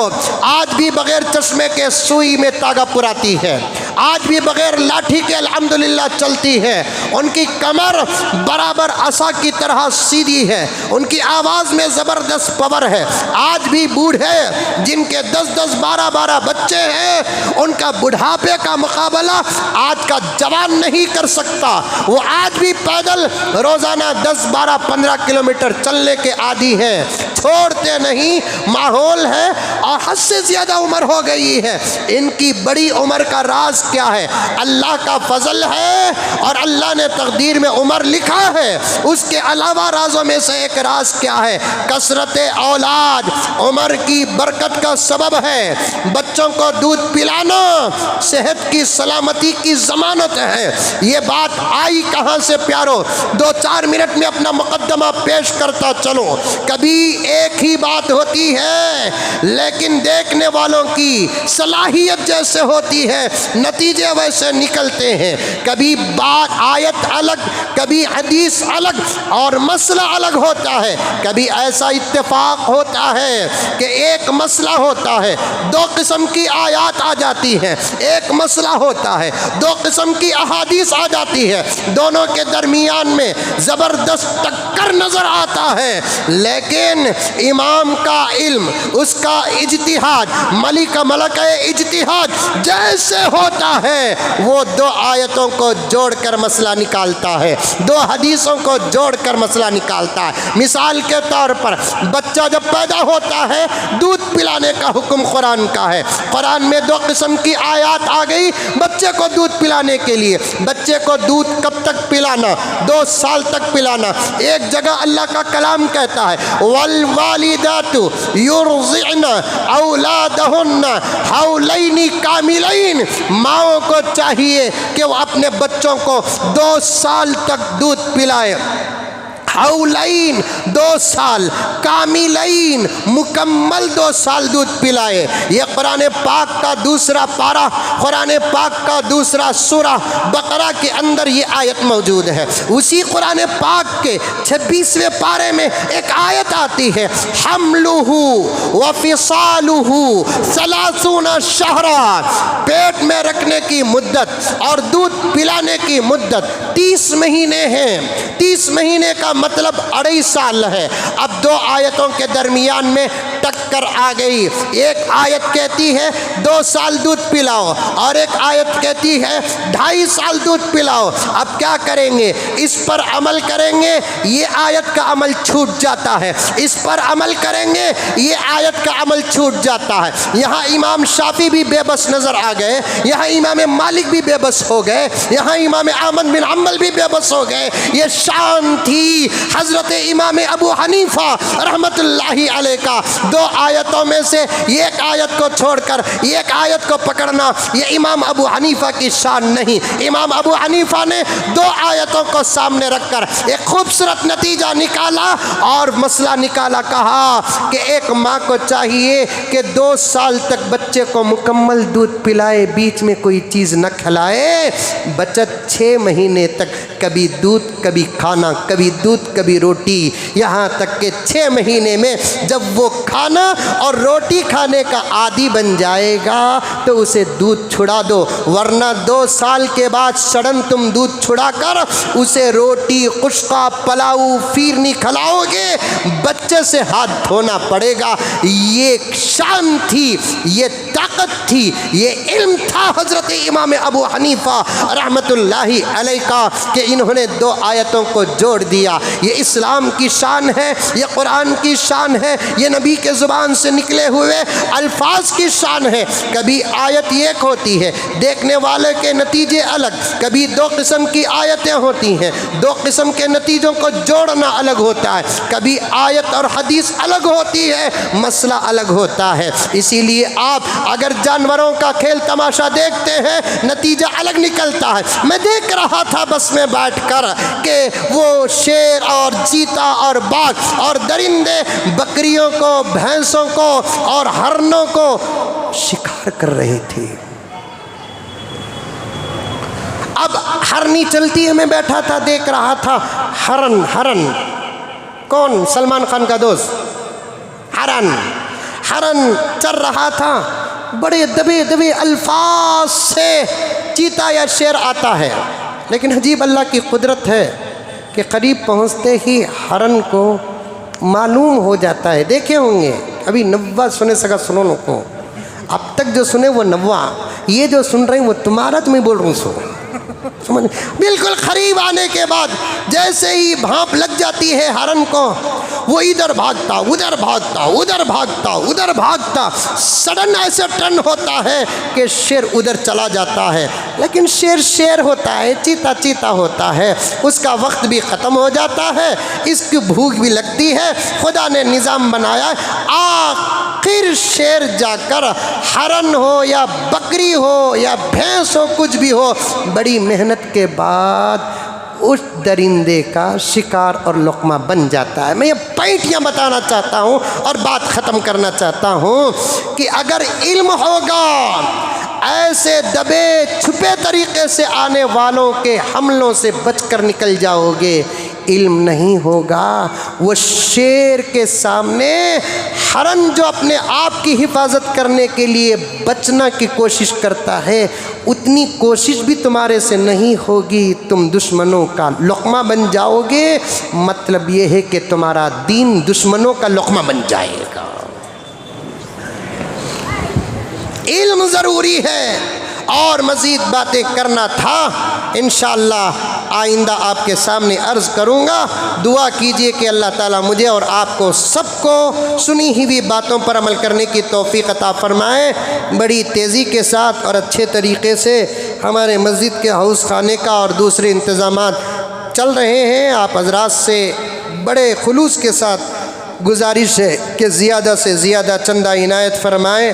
आज भी बगैर चश्मे के सुई में तागा पुराती है, आज भी बगैर लाठी के अल्हम्दुलिल्लाह चलती है, उनकी कमर बराबर असा की तरह सीधी है, उनकी आवाज़ में ज़बरदस्त पावर है। आज भी बूढ़े जिनके 10-10, 12-12 बच्चे हैं, उनका बुढ़ापे का मुकाबला आज का जवान नहीं कर सकता। वो आज भी पैदल रोज़ाना 10, 12, 15 किलोमीटर चलने के आदी हैं, छोड़ते नहीं। माहौल है और हद से ज़्यादा उम्र हो गई है। इनकी बड़ी उम्र का राज क्या है? अल्लाह का फजल है और अल्लाह ने तकदीर में उम्र लिखा है। उसके अलावा राजों में से एक राज क्या है? कसरत औलाद उम्र की बरकत का सबब है। बच्चों को दूध पिलाना सेहत की सलामती की ज़मानत है। ये बात आई कहाँ से प्यारो? 2-4 मिनट में अपना मुकद्दमा पेश करता चलो। कभी एक ही बात होती है लेकिन देखने वालों की सलाहियत जैसे होती है नतीजे वैसे निकलते हैं। कभी बात आयत अलग, कभी हदीस अलग और मसला अलग होता है। कभी ऐसा इत्तेफाक होता है कि एक मसला होता है, 2 किस्म की आयत आ जाती हैं, एक मसला होता है, 2 किस्म की अहादीस आ जाती है, दोनों के दरमियान में ज़बरदस्त टक्कर नज़र आता है। लेकिन इमाम का इल्म, उसका इज्तिहाद, मलिक मलक इज्तिहाद जैसे होता है, वो 2 आयतों को जोड़कर मसला निकालता है, 2 हदीसों को जोड़कर मसला निकालता है। मिसाल के तौर पर बच्चा जब पैदा होता है, दूध पिलाने का हुक्म कुरान का है। कुरान में 2 किस्म की आयत आ गई बच्चे को दूध पिलाने के लिए। बच्चे को दूध कब तक पिलाना? 2 साल तक पिलाना। एक जगह अल्लाह का कलाम कहता है, वल वालिदातु युरज़िअना औलादहुन्ना हौलैनि कामिलैन। माओं को चाहिए कि वो अपने बच्चों को 2 साल तक दूध पिलाए। हौलैन 2 साल, कामिलैन मुकम्मल 2 साल दूध पिलाए। ये कुरान पाक का दूसरा पारा, कुरान पाक का दूसरा सूरा बकरा के अंदर ये आयत मौजूद है। उसी कुरान पाक के 26वें पारे में एक आयत आती है, हमलुहु व फिसालुहु सलासूना शहरा। पेट में रखने की मुद्दत और दूध पिलाने की मुद्दत 30 महीने हैं। 30 महीने का मतलब 2.5 साल है। अब 2 आयतों के दरमियान में टक्कर आ गई। एक आयत कहती है 2 साल दूध पिलाओ और एक आयत कहती है 2.5 साल दूध पिलाओ। अब क्या करेंगे? इस पर अमल करेंगे, ये आयत का अमल छूट जाता है। इस पर अमल करेंगे, ये आयत का अमल छूट जाता है। यहाँ इमाम शाफी भी बेबस नज़र आ गए, यहाँ इमाम मालिक भी बेबस हो गए, यहाँ इमाम अहमद बिन हम्बल भी बेबस हो गए। ये शान थी हज़रत इमाम अबू हनीफा रहमतुल्लाहि अलैह का। 2 आयतों में से एक आयत को छोड़कर एक आयत को पकड़ना, ये इमाम अबू हनीफा की शान नहीं। इमाम अबू हनीफा ने 2 आयतों को सामने रखकर एक खूबसूरत नतीजा निकाला और मसला निकाला। कहा कि एक माँ को चाहिए कि 2 साल तक बच्चे को मुकम्मल दूध पिलाए, बीच में कोई चीज़ न खिलाए। बचत 6 महीने तक कभी दूध कभी खाना, कभी दूध कभी रोटी, यहाँ तक कि 6 महीने में जब वो खाना और रोटी खाने का आदी बन जाएगा तो उसे दूध छुड़ा दो, वरना 2 साल के बाद सडन तुम दूध छुड़ाकर उसे रोटी, कुश्का, पलाऊ, फिरनी खिलाओगे, बच्चे से हाथ धोना पड़ेगा। ये शान थी, ये ताकत थी, ये इल्म था हज़रत इमाम अबू हनीफा रहमतुल्लाहि अलैह का कि इन्होंने 2 आयतों को जोड़ दिया। ये इस्लाम की शान है, ये कुरान की शान है, ये नबी के ज़ुबान से निकले हुए अल्फाज की शान है। कभी आयत एक होती है, देखने वाले के नतीजे अलग। कभी 2 किस्म की आयतें होती हैं, 2 किस्म के नतीजों को जोड़ना अलग होता है। कभी आयत और हदीस अलग होती है, मसला अलग होता है। इसीलिए आप अगर अगर जानवरों का खेल तमाशा देखते हैं नतीजा अलग निकलता है। मैं देख रहा था बस में बैठकर कि वो शेर और चीता और बाघ और दरिंदे बकरियों को, भैंसों को और हरनों को शिकार कर रहे थे। अब हरनी चलती है, मैं बैठा था देख रहा था हरन। हरन कौन? सलमान खान का दोस्त हरन। हरन चल रहा था, बड़े दबे दबे अल्फाज से चीता या शेर आता है, लेकिन अजीब अल्लाह की कुदरत है कि करीब पहुंचते ही हरन को मालूम हो जाता है। देखे होंगे अभी नव्वा सुने सका सुनो लो को, अब तक जो सुने वो नव्वा, ये जो सुन रहे हैं वो तुम्हारा, तुम्हें बोल रहा हूँ सो समझ। बिल्कुल करीब आने के बाद जैसे ही भाप लग जाती है हरन को, वो इधर भागता उधर भागता उधर भागता उधर भागता, सडन ऐसे टर्न होता है कि शेर उधर चला जाता है। लेकिन शेर शेर होता है, चीता चीता होता है, उसका वक्त भी ख़त्म हो जाता है, इसकी भूख भी लगती है। खुदा ने निज़ाम बनाया, आखिर शेर जाकर हरन हो या बकरी हो या भैंस हो, कुछ भी हो, बड़ी मेहनत के बाद उस दरिंदे का शिकार और लुक़मा बन जाता है। मैं ये पॉइंटियाँ बताना चाहता हूँ और बात ख़त्म करना चाहता हूँ कि अगर इल्म होगा, ऐसे दबे छुपे तरीक़े से आने वालों के हमलों से बचकर निकल जाओगे। इल्म नहीं होगा, वो शेर के सामने हरन जो अपने आप की हिफाजत करने के लिए बचना की कोशिश करता है, उतनी कोशिश भी तुम्हारे से नहीं होगी, तुम दुश्मनों का लुक़मा बन जाओगे। मतलब ये है कि तुम्हारा दीन दुश्मनों का लुक़मा बन जाएगा। इल्म ज़रूरी है और मज़ीद बातें करना था, इंशाअल्लाह आइंदा आपके सामने अर्ज़ करूँगा। दुआ कीजिए कि अल्लाह ताला मुझे और आपको सबको सुनी हुई बातों पर अमल करने की तौफ़ीक़ अता फ़रमाए। बड़ी तेज़ी के साथ और अच्छे तरीक़े से हमारे मस्जिद के हाउस खाने का और दूसरे इंतज़ामात चल रहे हैं। आप हज़रात से बड़े खुलूस के साथ गुजारिश है कि ज़्यादा से ज़्यादा चंदा इनायत फ़रमाएँ।